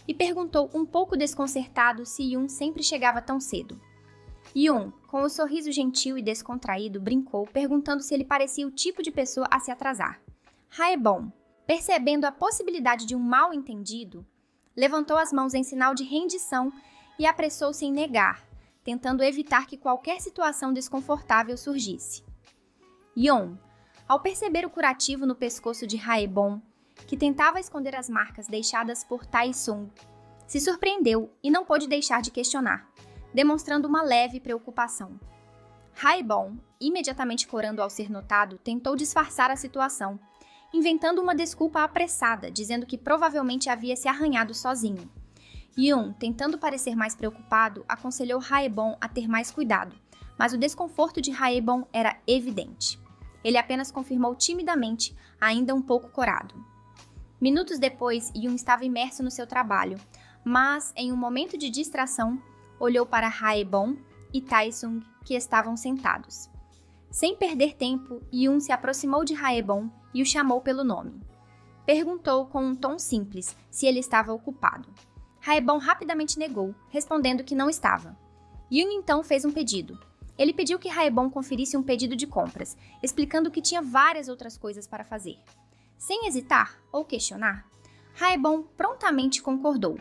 e perguntou um pouco desconcertado se Yoon sempre chegava tão cedo. Yoon, com um sorriso gentil e descontraído, brincou, perguntando se ele parecia o tipo de pessoa a se atrasar. Haebon, percebendo a possibilidade de um mal-entendido, levantou as mãos em sinal de rendição e apressou-se em negar, tentando evitar que qualquer situação desconfortável surgisse. Yoon, ao perceber o curativo no pescoço de Haebon, que tentava esconder as marcas deixadas por Tae-sung, se surpreendeu e não pôde deixar de questionar, demonstrando uma leve preocupação. Haebon, imediatamente corando ao ser notado, tentou disfarçar a situação, inventando uma desculpa apressada, dizendo que provavelmente havia se arranhado sozinho. Yoon, tentando parecer mais preocupado, aconselhou Haebon a ter mais cuidado, mas o desconforto de Haebon era evidente. Ele apenas confirmou timidamente, ainda um pouco corado. Minutos depois, Yoon estava imerso no seu trabalho, mas, em um momento de distração, olhou para Haebon e Tae-sung, que estavam sentados. Sem perder tempo, Yoon se aproximou de Haebon e o chamou pelo nome. Perguntou com um tom simples se ele estava ocupado. Haebon rapidamente negou, respondendo que não estava. Yoon então fez um pedido. Ele pediu que Haebon conferisse um pedido de compras, explicando que tinha várias outras coisas para fazer. Sem hesitar ou questionar, Haebon prontamente concordou.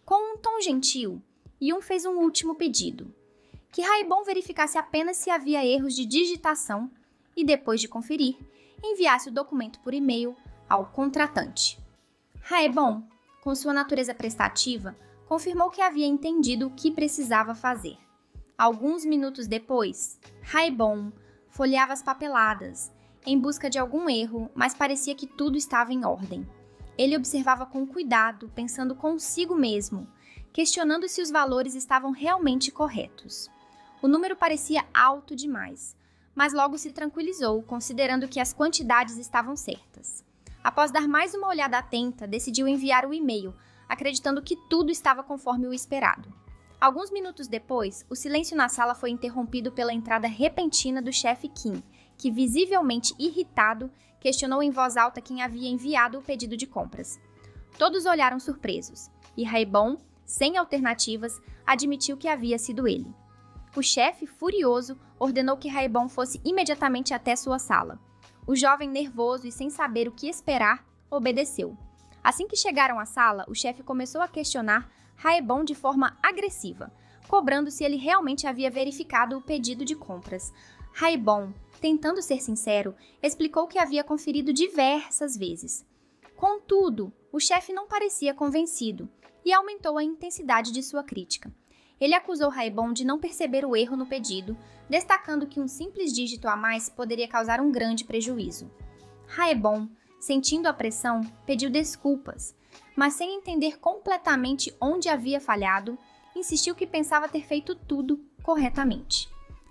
Com um tom gentil, Yoon fez um último pedido. Que Haebon verificasse apenas se havia erros de digitação e, depois de conferir, enviasse o documento por e-mail ao contratante. Haebon, com sua natureza prestativa, confirmou que havia entendido o que precisava fazer. Alguns minutos depois, Haebon folheava as papeladas, em busca de algum erro, mas parecia que tudo estava em ordem. Ele observava com cuidado, pensando consigo mesmo, questionando se os valores estavam realmente corretos. O número parecia alto demais, mas logo se tranquilizou, considerando que as quantidades estavam certas. Após dar mais uma olhada atenta, decidiu enviar o e-mail, acreditando que tudo estava conforme o esperado. Alguns minutos depois, o silêncio na sala foi interrompido pela entrada repentina do chefe Kim, que, visivelmente irritado, questionou em voz alta quem havia enviado o pedido de compras. Todos olharam surpresos, e Haebon, sem alternativas, admitiu que havia sido ele. O chefe, furioso, ordenou que Haebon fosse imediatamente até sua sala. O jovem, nervoso e sem saber o que esperar, obedeceu. Assim que chegaram à sala, o chefe começou a questionar Haebon de forma agressiva, cobrando se ele realmente havia verificado o pedido de compras. Haebon, tentando ser sincero, explicou que havia conferido diversas vezes. Contudo, o chefe não parecia convencido e aumentou a intensidade de sua crítica. Ele acusou Haebon de não perceber o erro no pedido, destacando que um simples dígito a mais poderia causar um grande prejuízo. Haebon, sentindo a pressão, pediu desculpas, mas sem entender completamente onde havia falhado, insistiu que pensava ter feito tudo corretamente.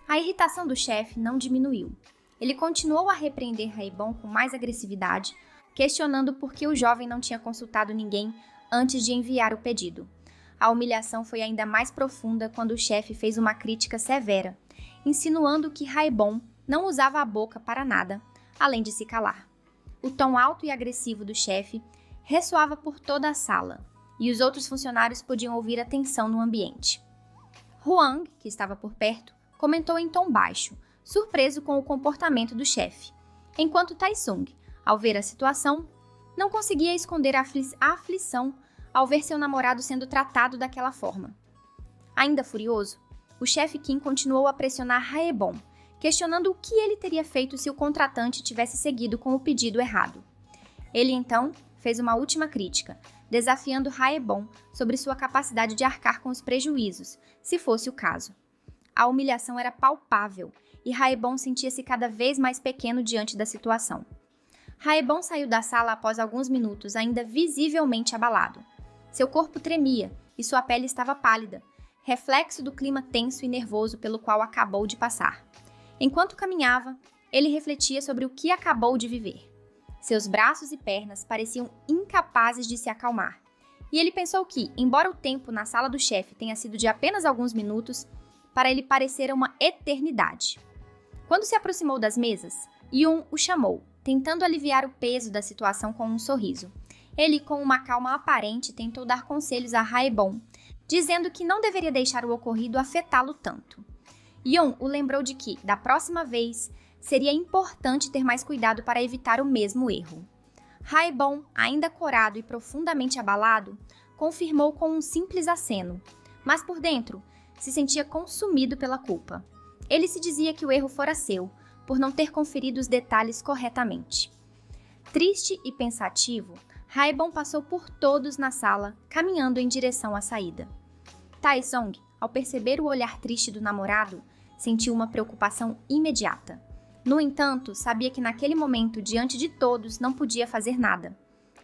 A irritação do chefe não diminuiu. Ele continuou a repreender Haebon com mais agressividade, questionando por que o jovem não tinha consultado ninguém antes de enviar o pedido. A humilhação foi ainda mais profunda quando o chefe fez uma crítica severa, insinuando que Haebon não usava a boca para nada, além de se calar. O tom alto e agressivo do chefe ressoava por toda a sala, e os outros funcionários podiam ouvir a tensão no ambiente. Huang, que estava por perto, comentou em tom baixo, surpreso com o comportamento do chefe, enquanto Tae-sung, ao ver a situação, não conseguia esconder a aflição ao ver seu namorado sendo tratado daquela forma. Ainda furioso, o chefe Kim continuou a pressionar Haebon, questionando o que ele teria feito se o contratante tivesse seguido com o pedido errado. Ele então fez uma última crítica, desafiando Haebon sobre sua capacidade de arcar com os prejuízos, se fosse o caso. A humilhação era palpável e Haebon sentia-se cada vez mais pequeno diante da situação. Haebon saiu da sala após alguns minutos, ainda visivelmente abalado. Seu corpo tremia e sua pele estava pálida, reflexo do clima tenso e nervoso pelo qual acabou de passar. Enquanto caminhava, ele refletia sobre o que acabou de viver. Seus braços e pernas pareciam incapazes de se acalmar, e ele pensou que, embora o tempo na sala do chefe tenha sido de apenas alguns minutos, para ele parecera uma eternidade. Quando se aproximou das mesas, Yoon o chamou, tentando aliviar o peso da situação com um sorriso. Ele, com uma calma aparente, tentou dar conselhos a Haebon, dizendo que não deveria deixar o ocorrido afetá-lo tanto. Yoon o lembrou de que, da próxima vez, seria importante ter mais cuidado para evitar o mesmo erro. Haebon, ainda corado e profundamente abalado, confirmou com um simples aceno, mas por dentro se sentia consumido pela culpa. Ele se dizia que o erro fora seu, por não ter conferido os detalhes corretamente. Triste e pensativo, Haebon passou por todos na sala, caminhando em direção à saída. Taesong, ao perceber o olhar triste do namorado, sentiu uma preocupação imediata. No entanto, sabia que naquele momento, diante de todos, não podia fazer nada.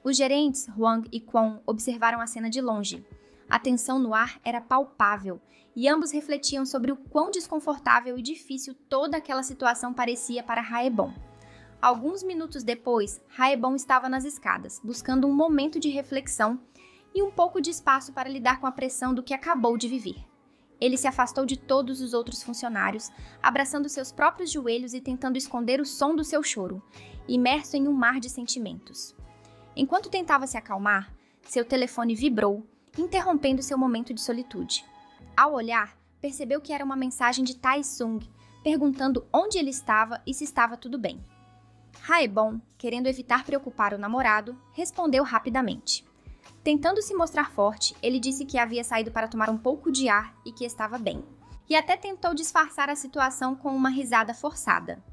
Os gerentes, Hwang e Kwon, observaram a cena de longe. A tensão no ar era palpável, e ambos refletiam sobre o quão desconfortável e difícil toda aquela situação parecia para Haebon. Alguns minutos depois, Haebon estava nas escadas, buscando um momento de reflexão e um pouco de espaço para lidar com a pressão do que acabou de viver. Ele se afastou de todos os outros funcionários, abraçando seus próprios joelhos e tentando esconder o som do seu choro, imerso em um mar de sentimentos. Enquanto tentava se acalmar, seu telefone vibrou, interrompendo seu momento de solitude. Ao olhar, percebeu que era uma mensagem de Taesung, perguntando onde ele estava e se estava tudo bem. Haebon, querendo evitar preocupar o namorado, respondeu rapidamente. Tentando se mostrar forte, ele disse que havia saído para tomar um pouco de ar e que estava bem. E até tentou disfarçar a situação com uma risada forçada.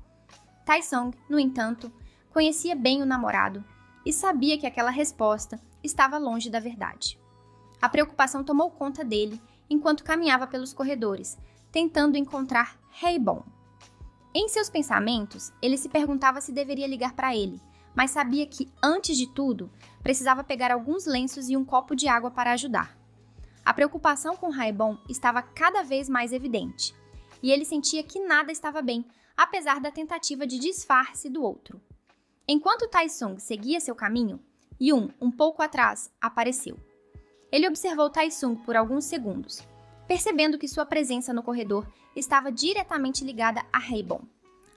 Taesung, no entanto, conhecia bem o namorado e sabia que aquela resposta estava longe da verdade. A preocupação tomou conta dele enquanto caminhava pelos corredores, tentando encontrar Haebon. Em seus pensamentos, ele se perguntava se deveria ligar para ele, mas sabia que, antes de tudo, precisava pegar alguns lenços e um copo de água para ajudar. A preocupação com Haebon estava cada vez mais evidente, e ele sentia que nada estava bem, apesar da tentativa de disfarce do outro. Enquanto Taesung seguia seu caminho, Yoon, um pouco atrás, apareceu. Ele observou Taesung por alguns segundos, percebendo que sua presença no corredor estava diretamente ligada a Haebon.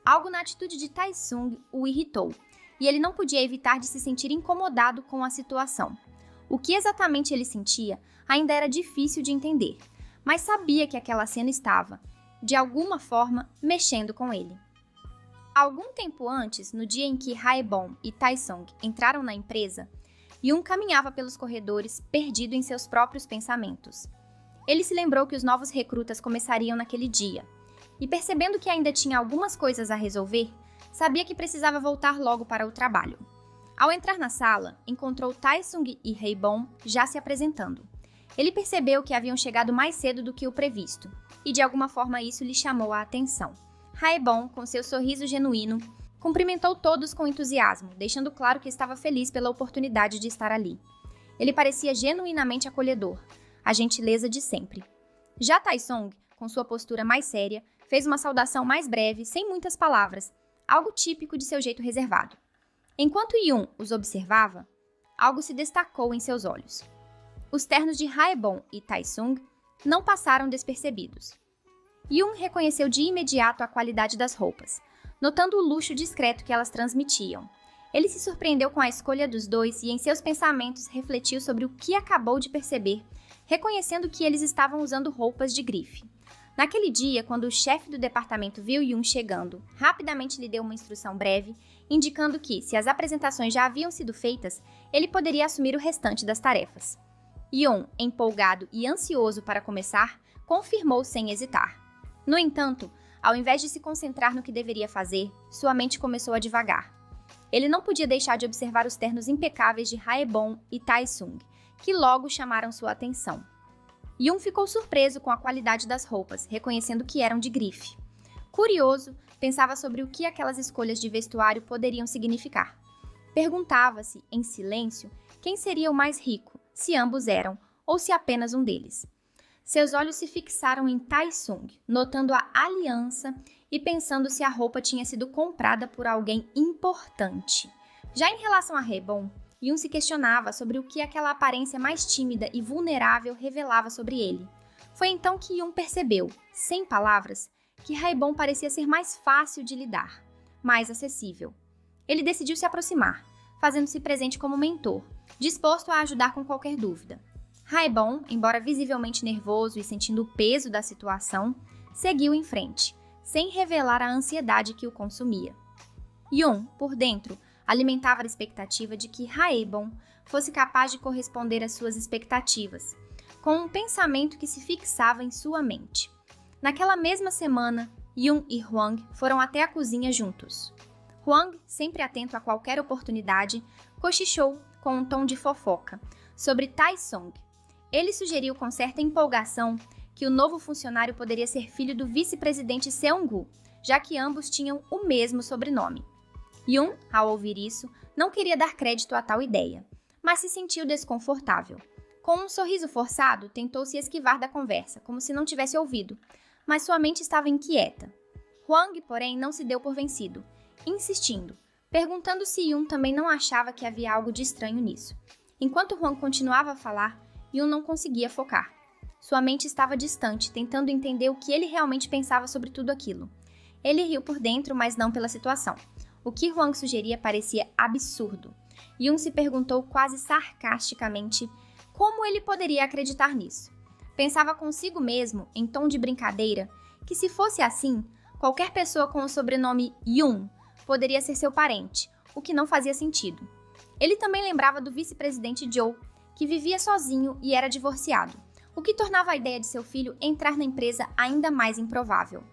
Algo na atitude de Taesung o irritou, e ele não podia evitar de se sentir incomodado com a situação. O que exatamente ele sentia ainda era difícil de entender, mas sabia que aquela cena estava, de alguma forma, mexendo com ele. Algum tempo antes, no dia em que Haebon e Taesung entraram na empresa, Yoon caminhava pelos corredores, perdido em seus próprios pensamentos. Ele se lembrou que os novos recrutas começariam naquele dia, e percebendo que ainda tinha algumas coisas a resolver, sabia que precisava voltar logo para o trabalho. Ao entrar na sala, encontrou Taesung e Haebon já se apresentando. Ele percebeu que haviam chegado mais cedo do que o previsto, e de alguma forma isso lhe chamou a atenção. Haebon, com seu sorriso genuíno, cumprimentou todos com entusiasmo, deixando claro que estava feliz pela oportunidade de estar ali. Ele parecia genuinamente acolhedor, a gentileza de sempre. Já Taesung, com sua postura mais séria, fez uma saudação mais breve, sem muitas palavras, algo típico de seu jeito reservado. Enquanto Yoon os observava, algo se destacou em seus olhos. Os ternos de Haebon e Taesung não passaram despercebidos. Yoon reconheceu de imediato a qualidade das roupas, notando o luxo discreto que elas transmitiam. Ele se surpreendeu com a escolha dos dois e em seus pensamentos refletiu sobre o que acabou de perceber, reconhecendo que eles estavam usando roupas de grife. Naquele dia, quando o chefe do departamento viu Yoon chegando, rapidamente lhe deu uma instrução breve, indicando que, se as apresentações já haviam sido feitas, ele poderia assumir o restante das tarefas. Yoon, empolgado e ansioso para começar, confirmou sem hesitar. No entanto, ao invés de se concentrar no que deveria fazer, sua mente começou a divagar. Ele não podia deixar de observar os ternos impecáveis de Haebon e Taesung, que logo chamaram sua atenção. Yoon ficou surpreso com a qualidade das roupas, reconhecendo que eram de grife. Curioso, pensava sobre o que aquelas escolhas de vestuário poderiam significar. Perguntava-se, em silêncio, quem seria o mais rico, se ambos eram, ou se apenas um deles. Seus olhos se fixaram em Taesung, notando a aliança e pensando se a roupa tinha sido comprada por alguém importante. Já em relação a Haebon, Yoon se questionava sobre o que aquela aparência mais tímida e vulnerável revelava sobre ele. Foi então que Yoon percebeu, sem palavras, que Haebon parecia ser mais fácil de lidar, mais acessível. Ele decidiu se aproximar, fazendo-se presente como mentor, disposto a ajudar com qualquer dúvida. Haebon, embora visivelmente nervoso e sentindo o peso da situação, seguiu em frente, sem revelar a ansiedade que o consumia. Yoon, por dentro, alimentava a expectativa de que Haebon fosse capaz de corresponder às suas expectativas, com um pensamento que se fixava em sua mente. Naquela mesma semana, Yoon e Hwang foram até a cozinha juntos. Hwang, sempre atento a qualquer oportunidade, cochichou com um tom de fofoca sobre Tae-sung. Ele sugeriu com certa empolgação que o novo funcionário poderia ser filho do vice-presidente Seung-gu, já que ambos tinham o mesmo sobrenome. Yoon, ao ouvir isso, não queria dar crédito a tal ideia, mas se sentiu desconfortável. Com um sorriso forçado, tentou se esquivar da conversa, como se não tivesse ouvido, mas sua mente estava inquieta. Hwang, porém, não se deu por vencido, insistindo, perguntando se Yoon também não achava que havia algo de estranho nisso. Enquanto Hwang continuava a falar, Yoon não conseguia focar. Sua mente estava distante, tentando entender o que ele realmente pensava sobre tudo aquilo. Ele riu por dentro, mas não pela situação. O que Hwang sugeria parecia absurdo. Yoon se perguntou quase sarcasticamente como ele poderia acreditar nisso. Pensava consigo mesmo, em tom de brincadeira, que se fosse assim, qualquer pessoa com o sobrenome Yoon poderia ser seu parente, o que não fazia sentido. Ele também lembrava do vice-presidente Joe, que vivia sozinho e era divorciado, o que tornava a ideia de seu filho entrar na empresa ainda mais improvável.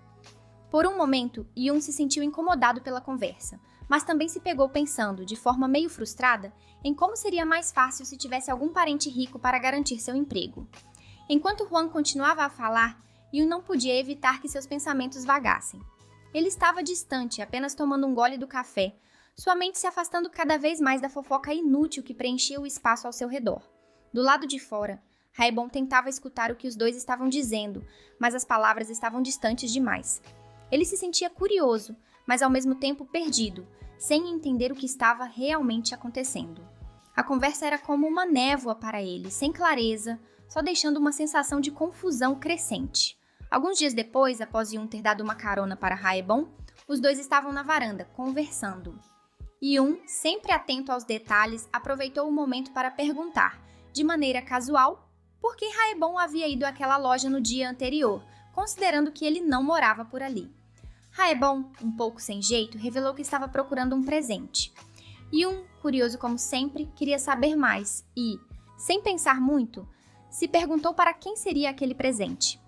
Por um momento, Yoon se sentiu incomodado pela conversa, mas também se pegou pensando, de forma meio frustrada, em como seria mais fácil se tivesse algum parente rico para garantir seu emprego. Enquanto Hwang continuava a falar, Yoon não podia evitar que seus pensamentos vagassem. Ele estava distante, apenas tomando um gole do café, sua mente se afastando cada vez mais da fofoca inútil que preenchia o espaço ao seu redor. Do lado de fora, Haebon tentava escutar o que os dois estavam dizendo, mas as palavras estavam distantes demais. Ele se sentia curioso, mas ao mesmo tempo perdido, sem entender o que estava realmente acontecendo. A conversa era como uma névoa para ele, sem clareza, só deixando uma sensação de confusão crescente. Alguns dias depois, após Yoon ter dado uma carona para Haebon, os dois estavam na varanda, conversando. Yoon, sempre atento aos detalhes, aproveitou o momento para perguntar, de maneira casual, por que Haebon havia ido àquela loja no dia anterior, considerando que ele não morava por ali. Haebon, um pouco sem jeito, revelou que estava procurando um presente. Yoon, curioso como sempre, queria saber mais e, sem pensar muito, se perguntou para quem seria aquele presente.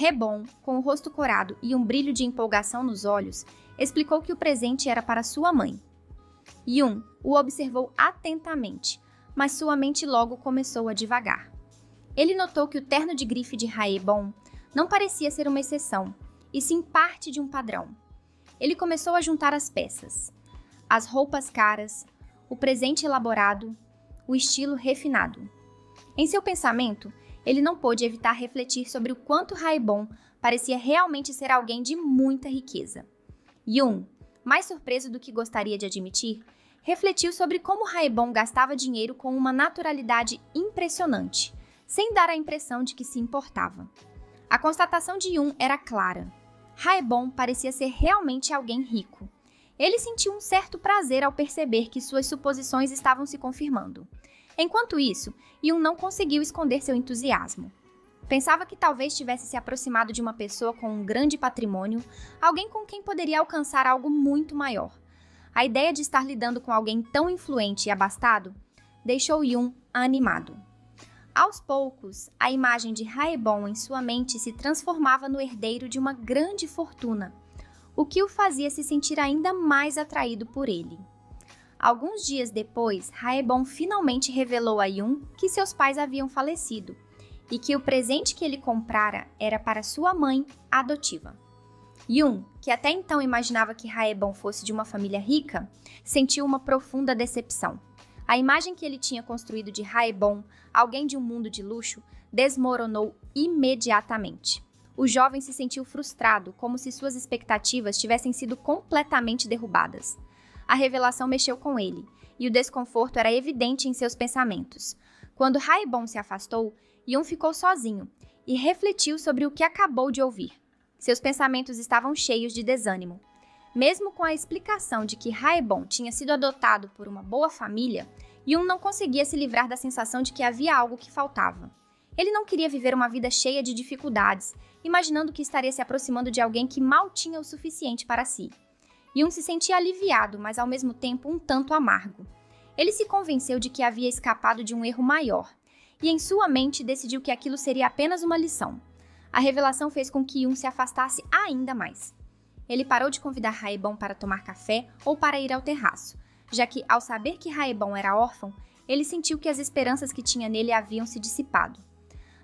Haebon, com o rosto corado e um brilho de empolgação nos olhos, explicou que o presente era para sua mãe. Yoon o observou atentamente, mas sua mente logo começou a divagar. Ele notou que o terno de grife de Haebon não parecia ser uma exceção, e sim parte de um padrão. Ele começou a juntar as peças. As roupas caras, o presente elaborado, o estilo refinado. Em seu pensamento, ele não pôde evitar refletir sobre o quanto Haebon parecia realmente ser alguém de muita riqueza. Yoon, mais surpreso do que gostaria de admitir, refletiu sobre como Haebon gastava dinheiro com uma naturalidade impressionante, sem dar a impressão de que se importava. A constatação de Yoon era clara. Haebon parecia ser realmente alguém rico. Ele sentiu um certo prazer ao perceber que suas suposições estavam se confirmando. Enquanto isso, Yoon não conseguiu esconder seu entusiasmo. Pensava que talvez tivesse se aproximado de uma pessoa com um grande patrimônio, alguém com quem poderia alcançar algo muito maior. A ideia de estar lidando com alguém tão influente e abastado deixou Yoon animado. Aos poucos, a imagem de Haebon em sua mente se transformava no herdeiro de uma grande fortuna, o que o fazia se sentir ainda mais atraído por ele. Alguns dias depois, Haebon finalmente revelou a Yoon que seus pais haviam falecido e que o presente que ele comprara era para sua mãe adotiva. Yoon, que até então imaginava que Haebon fosse de uma família rica, sentiu uma profunda decepção. A imagem que ele tinha construído de Haebon, alguém de um mundo de luxo, desmoronou imediatamente. O jovem se sentiu frustrado, como se suas expectativas tivessem sido completamente derrubadas. A revelação mexeu com ele, e o desconforto era evidente em seus pensamentos. Quando Haebon se afastou, Yoon ficou sozinho e refletiu sobre o que acabou de ouvir. Seus pensamentos estavam cheios de desânimo. Mesmo com a explicação de que Haebon tinha sido adotado por uma boa família, Yoon não conseguia se livrar da sensação de que havia algo que faltava. Ele não queria viver uma vida cheia de dificuldades, imaginando que estaria se aproximando de alguém que mal tinha o suficiente para si. Yoon se sentia aliviado, mas ao mesmo tempo um tanto amargo. Ele se convenceu de que havia escapado de um erro maior, e em sua mente decidiu que aquilo seria apenas uma lição. A revelação fez com que Yoon se afastasse ainda mais. Ele parou de convidar Haebon para tomar café ou para ir ao terraço, já que, ao saber que Haebon era órfão, ele sentiu que as esperanças que tinha nele haviam se dissipado.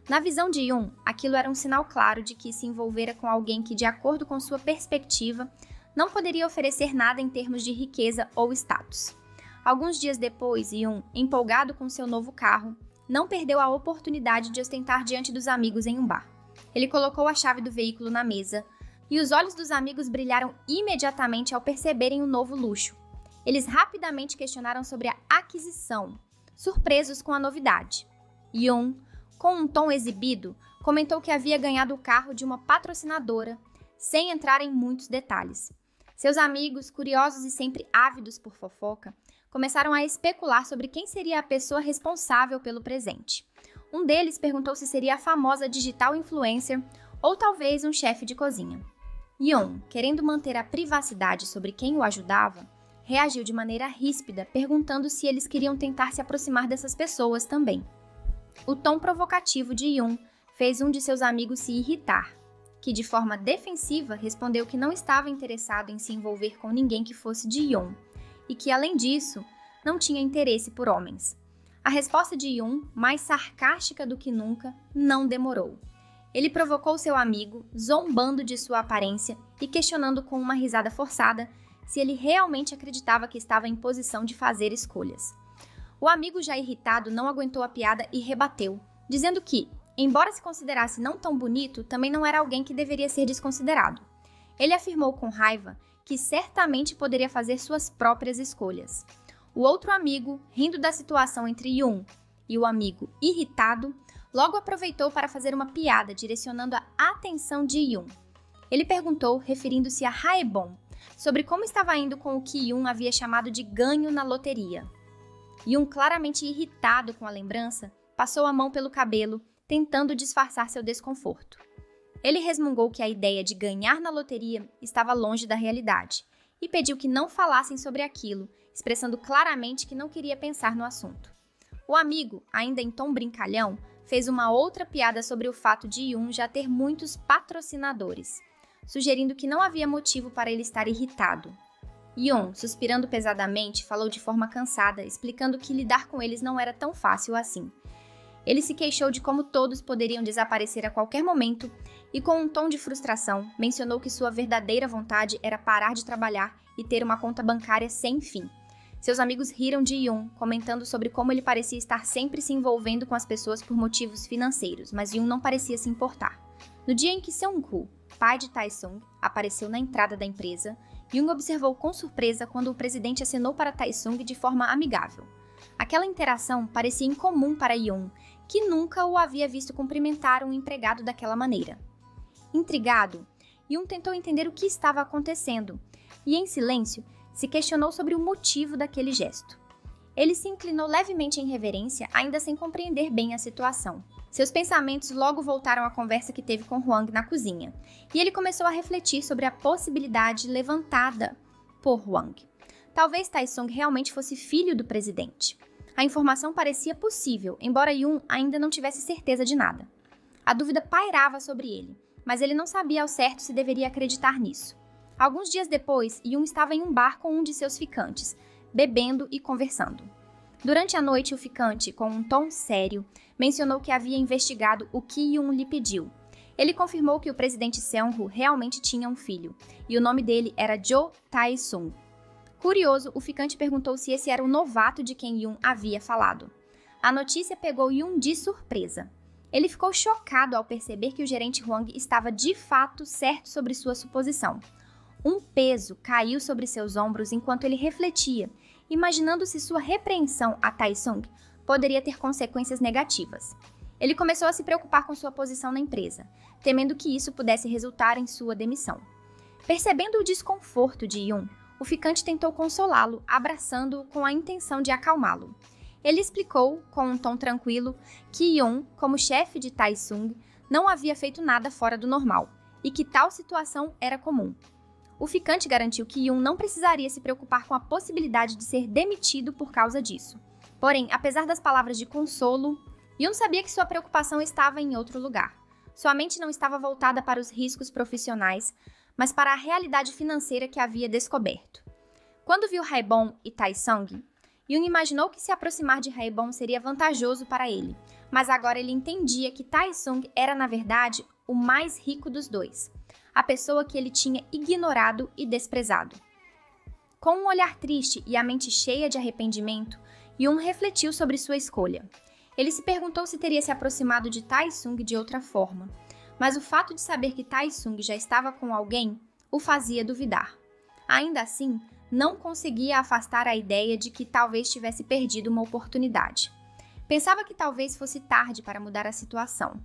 Na visão de Yoon, aquilo era um sinal claro de que se envolvera com alguém que, de acordo com sua perspectiva, não poderia oferecer nada em termos de riqueza ou status. Alguns dias depois, Yoon, empolgado com seu novo carro, não perdeu a oportunidade de ostentar diante dos amigos em um bar. Ele colocou a chave do veículo na mesa, e os olhos dos amigos brilharam imediatamente ao perceberem o novo luxo. Eles rapidamente questionaram sobre a aquisição, surpresos com a novidade. Yoon, com um tom exibido, comentou que havia ganhado o carro de uma patrocinadora, sem entrar em muitos detalhes. Seus amigos, curiosos e sempre ávidos por fofoca, começaram a especular sobre quem seria a pessoa responsável pelo presente. Um deles perguntou se seria a famosa digital influencer ou talvez um chefe de cozinha. Yoon, querendo manter a privacidade sobre quem o ajudava, reagiu de maneira ríspida, perguntando se eles queriam tentar se aproximar dessas pessoas também. O tom provocativo de Yoon fez um de seus amigos se irritar, que de forma defensiva respondeu que não estava interessado em se envolver com ninguém que fosse de Yoon, e que, além disso, não tinha interesse por homens. A resposta de Yoon, mais sarcástica do que nunca, não demorou. Ele provocou seu amigo, zombando de sua aparência e questionando com uma risada forçada se ele realmente acreditava que estava em posição de fazer escolhas. O amigo, já irritado, não aguentou a piada e rebateu, dizendo que, embora se considerasse não tão bonito, também não era alguém que deveria ser desconsiderado. Ele afirmou com raiva que certamente poderia fazer suas próprias escolhas. O outro amigo, rindo da situação entre Yoon e o amigo irritado, logo aproveitou para fazer uma piada direcionando a atenção de Yoon. Ele perguntou, referindo-se a Haebon, sobre como estava indo com o que Yoon havia chamado de ganho na loteria. Yoon, claramente irritado com a lembrança, passou a mão pelo cabelo, tentando disfarçar seu desconforto. Ele resmungou que a ideia de ganhar na loteria estava longe da realidade e pediu que não falassem sobre aquilo, expressando claramente que não queria pensar no assunto. O amigo, ainda em tom brincalhão, fez uma outra piada sobre o fato de Yoon já ter muitos patrocinadores, sugerindo que não havia motivo para ele estar irritado. Yoon, suspirando pesadamente, falou de forma cansada, explicando que lidar com eles não era tão fácil assim. Ele se queixou de como todos poderiam desaparecer a qualquer momento e, com um tom de frustração, mencionou que sua verdadeira vontade era parar de trabalhar e ter uma conta bancária sem fim. Seus amigos riram de Yoon, comentando sobre como ele parecia estar sempre se envolvendo com as pessoas por motivos financeiros, mas Yoon não parecia se importar. No dia em que Seung-Woo, pai de Tae-sung, apareceu na entrada da empresa, Yoon observou com surpresa quando o presidente acenou para Tae-sung de forma amigável. Aquela interação parecia incomum para Yoon, que nunca o havia visto cumprimentar um empregado daquela maneira. Intrigado, Yoon tentou entender o que estava acontecendo e, em silêncio, se questionou sobre o motivo daquele gesto. Ele se inclinou levemente em reverência, ainda sem compreender bem a situação. Seus pensamentos logo voltaram à conversa que teve com Hwang na cozinha, e ele começou a refletir sobre a possibilidade levantada por Hwang. Talvez Tae-sung realmente fosse filho do presidente. A informação parecia possível, embora Yoon ainda não tivesse certeza de nada. A dúvida pairava sobre ele, mas ele não sabia ao certo se deveria acreditar nisso. Alguns dias depois, Yoon estava em um bar com um de seus ficantes, bebendo e conversando. Durante a noite, o ficante, com um tom sério, mencionou que havia investigado o que Yoon lhe pediu. Ele confirmou que o presidente Seung-Woo realmente tinha um filho, e o nome dele era Jo Tae-sung. Curioso, o ficante perguntou se esse era o novato de quem Yoon havia falado. A notícia pegou Yoon de surpresa. Ele ficou chocado ao perceber que o gerente Hwang estava de fato certo sobre sua suposição. Um peso caiu sobre seus ombros enquanto ele refletia, imaginando se sua repreensão a Tae-sung poderia ter consequências negativas. Ele começou a se preocupar com sua posição na empresa, temendo que isso pudesse resultar em sua demissão. Percebendo o desconforto de Yun, o ficante tentou consolá-lo, abraçando-o com a intenção de acalmá-lo. Ele explicou, com um tom tranquilo, que Yun, como chefe de Taesung, não havia feito nada fora do normal, e que tal situação era comum. O ficante garantiu que Yun não precisaria se preocupar com a possibilidade de ser demitido por causa disso. Porém, apesar das palavras de consolo, Yun sabia que sua preocupação estava em outro lugar. Sua mente não estava voltada para os riscos profissionais, mas para a realidade financeira que havia descoberto. Quando viu Haebon e Taesung, Yun imaginou que se aproximar de Haebon seria vantajoso para ele, mas agora ele entendia que Taesung era, na verdade, o mais rico dos dois, a pessoa que ele tinha ignorado e desprezado. Com um olhar triste e a mente cheia de arrependimento, Yun refletiu sobre sua escolha. Ele se perguntou se teria se aproximado de Taesung de outra forma, mas o fato de saber que Taesung já estava com alguém o fazia duvidar. Ainda assim, não conseguia afastar a ideia de que talvez tivesse perdido uma oportunidade. Pensava que talvez fosse tarde para mudar a situação,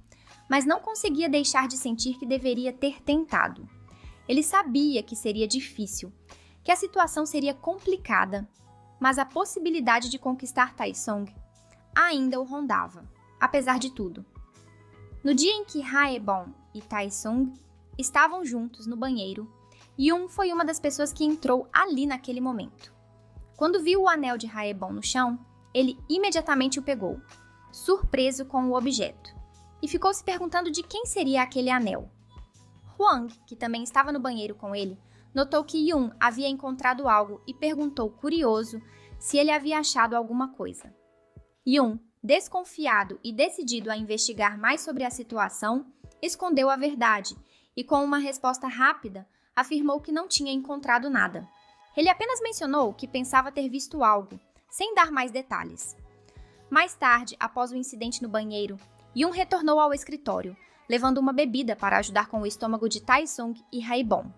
mas não conseguia deixar de sentir que deveria ter tentado. Ele sabia que seria difícil, que a situação seria complicada, mas a possibilidade de conquistar Taesung ainda o rondava, apesar de tudo. No dia em que Haebon e Taesung estavam juntos no banheiro, Yun foi uma das pessoas que entrou ali naquele momento. Quando viu o anel de Haebon no chão, ele imediatamente o pegou, surpreso com o objeto, e ficou se perguntando de quem seria aquele anel. Huang, que também estava no banheiro com ele, notou que Yun havia encontrado algo e perguntou, curioso, se ele havia achado alguma coisa. Yun, desconfiado e decidido a investigar mais sobre a situação, escondeu a verdade e, com uma resposta rápida, afirmou que não tinha encontrado nada. Ele apenas mencionou que pensava ter visto algo, sem dar mais detalhes. Mais tarde, após o incidente no banheiro, Yun retornou ao escritório, levando uma bebida para ajudar com o estômago de Taesung e Haebon.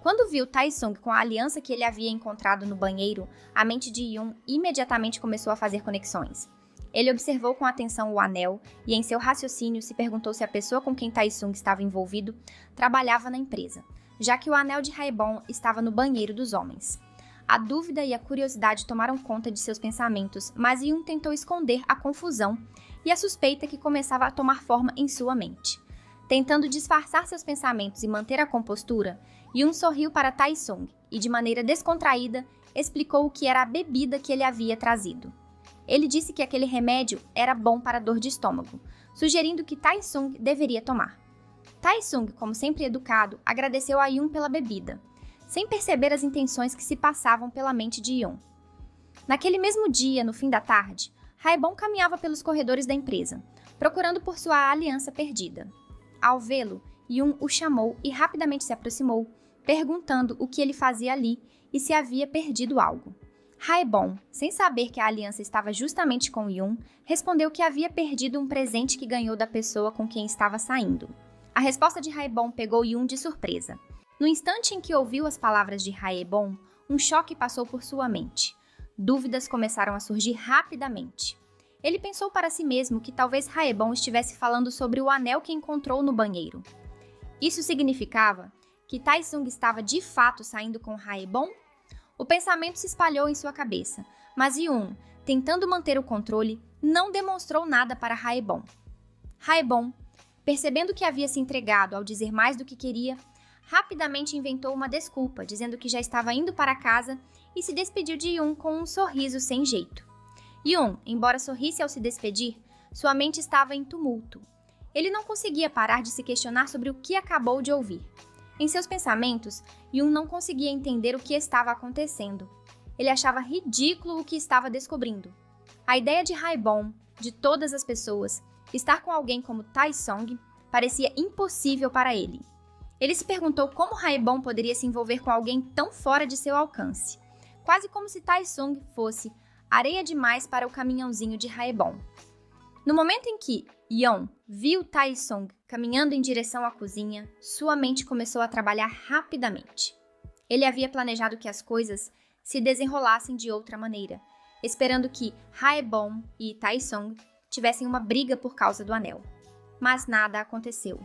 Quando viu Taesung com a aliança que ele havia encontrado no banheiro, a mente de Yun imediatamente começou a fazer conexões. Ele observou com atenção o anel e, em seu raciocínio, se perguntou se a pessoa com quem Taesung estava envolvido trabalhava na empresa, já que o anel de Haebon estava no banheiro dos homens. A dúvida e a curiosidade tomaram conta de seus pensamentos, mas Yun tentou esconder a confusão e a suspeita que começava a tomar forma em sua mente. Tentando disfarçar seus pensamentos e manter a compostura, Yun sorriu para Taesung e, de maneira descontraída, explicou o que era a bebida que ele havia trazido. Ele disse que aquele remédio era bom para dor de estômago, sugerindo que Taesung deveria tomar. Taesung, como sempre educado, agradeceu a Yun pela bebida, sem perceber as intenções que se passavam pela mente de Yun. Naquele mesmo dia, no fim da tarde, Haebon caminhava pelos corredores da empresa, procurando por sua aliança perdida. Ao vê-lo, Yun o chamou e rapidamente se aproximou, perguntando o que ele fazia ali e se havia perdido algo. Haebon, sem saber que a aliança estava justamente com Yun, respondeu que havia perdido um presente que ganhou da pessoa com quem estava saindo. A resposta de Haebon pegou Yun de surpresa. No instante em que ouviu as palavras de Haebon, um choque passou por sua mente. Dúvidas começaram a surgir rapidamente. Ele pensou para si mesmo que talvez Haebon estivesse falando sobre o anel que encontrou no banheiro. Isso significava que Taesung estava de fato saindo com Haebon? O pensamento se espalhou em sua cabeça, mas Yun, tentando manter o controle, não demonstrou nada para Haebon. Haebon, percebendo que havia se entregado ao dizer mais do que queria, rapidamente inventou uma desculpa, dizendo que já estava indo para casa e se despediu de Yun com um sorriso sem jeito. Yun, embora sorrisse ao se despedir, sua mente estava em tumulto. Ele não conseguia parar de se questionar sobre o que acabou de ouvir. Em seus pensamentos, Yun não conseguia entender o que estava acontecendo. Ele achava ridículo o que estava descobrindo. A ideia de Haebon, de todas as pessoas, estar com alguém como Taesung, parecia impossível para ele. Ele se perguntou como Haebon poderia se envolver com alguém tão fora de seu alcance, quase como se Taesung fosse areia demais para o caminhãozinho de Haebon. No momento em que Yun viu Taesung caminhando em direção à cozinha, sua mente começou a trabalhar rapidamente. Ele havia planejado que as coisas se desenrolassem de outra maneira, esperando que Haebon e Taesung tivessem uma briga por causa do anel. Mas nada aconteceu.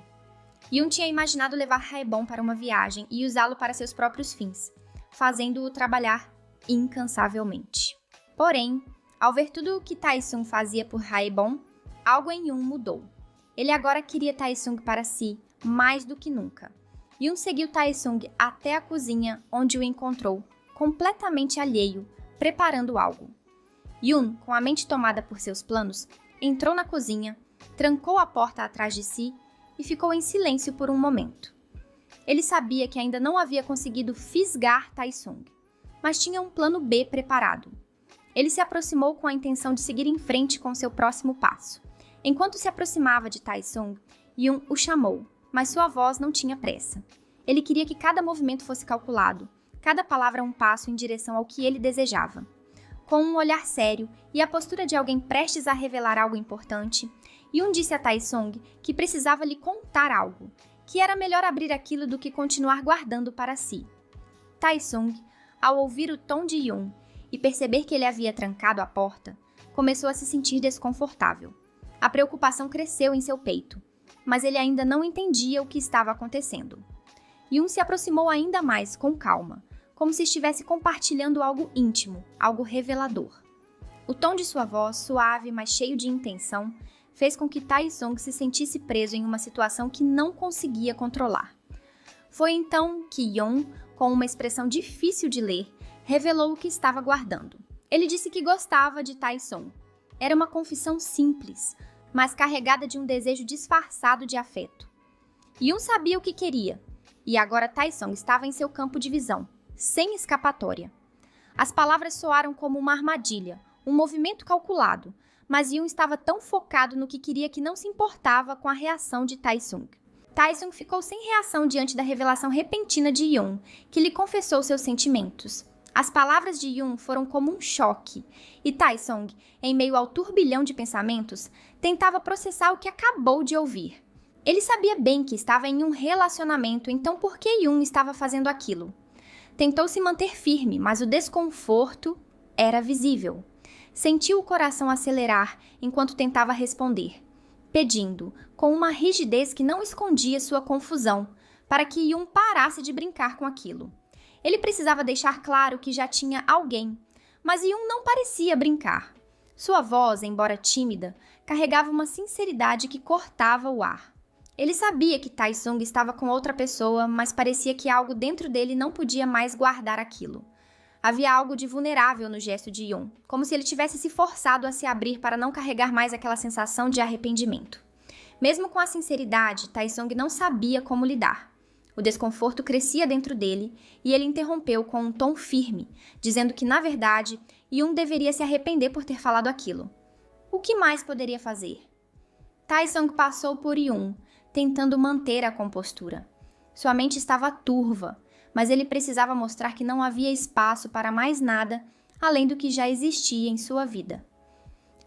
Yun tinha imaginado levar Haebon para uma viagem e usá-lo para seus próprios fins, fazendo-o trabalhar incansavelmente. Porém, ao ver tudo o que Taesung fazia por Haebon, algo em Yun mudou. Ele agora queria Taesung para si, mais do que nunca. Yun seguiu Taesung até a cozinha, onde o encontrou, completamente alheio, preparando algo. Yun, com a mente tomada por seus planos, entrou na cozinha, trancou a porta atrás de si e ficou em silêncio por um momento. Ele sabia que ainda não havia conseguido fisgar Taesung, mas tinha um plano B preparado. Ele se aproximou com a intenção de seguir em frente com seu próximo passo. Enquanto se aproximava de Taesung, Yun o chamou, mas sua voz não tinha pressa. Ele queria que cada movimento fosse calculado, cada palavra um passo em direção ao que ele desejava. Com um olhar sério e a postura de alguém prestes a revelar algo importante, Yun disse a Taesung que precisava lhe contar algo, que era melhor abrir aquilo do que continuar guardando para si. Taesung, ao ouvir o tom de Yun e perceber que ele havia trancado a porta, começou a se sentir desconfortável. A preocupação cresceu em seu peito, mas ele ainda não entendia o que estava acontecendo. Yun se aproximou ainda mais, com calma, como se estivesse compartilhando algo íntimo, algo revelador. O tom de sua voz, suave, mas cheio de intenção, fez com que Taesung se sentisse preso em uma situação que não conseguia controlar. Foi então que Yun, com uma expressão difícil de ler, revelou o que estava guardando. Ele disse que gostava de Taesung. Era uma confissão simples, mas carregada de um desejo disfarçado de afeto. Yun sabia o que queria, e agora Taesung estava em seu campo de visão, sem escapatória. As palavras soaram como uma armadilha, um movimento calculado, mas Yun estava tão focado no que queria que não se importava com a reação de Taesung. Taesung ficou sem reação diante da revelação repentina de Yun, que lhe confessou seus sentimentos. As palavras de Yun foram como um choque, e Taesung, em meio ao turbilhão de pensamentos, tentava processar o que acabou de ouvir. Ele sabia bem que estava em um relacionamento, então por que Yun estava fazendo aquilo? Tentou se manter firme, mas o desconforto era visível. Sentiu o coração acelerar enquanto tentava responder, pedindo, com uma rigidez que não escondia sua confusão, para que Yun parasse de brincar com aquilo. Ele precisava deixar claro que já tinha alguém, mas Yun não parecia brincar. Sua voz, embora tímida, carregava uma sinceridade que cortava o ar. Ele sabia que Taesung estava com outra pessoa, mas parecia que algo dentro dele não podia mais guardar aquilo. Havia algo de vulnerável no gesto de Yun, como se ele tivesse se forçado a se abrir para não carregar mais aquela sensação de arrependimento. Mesmo com a sinceridade, Taesung não sabia como lidar. O desconforto crescia dentro dele e ele interrompeu com um tom firme, dizendo que, na verdade, Yun deveria se arrepender por ter falado aquilo. O que mais poderia fazer? Taesung passou por Yun, tentando manter a compostura. Sua mente estava turva, mas ele precisava mostrar que não havia espaço para mais nada além do que já existia em sua vida.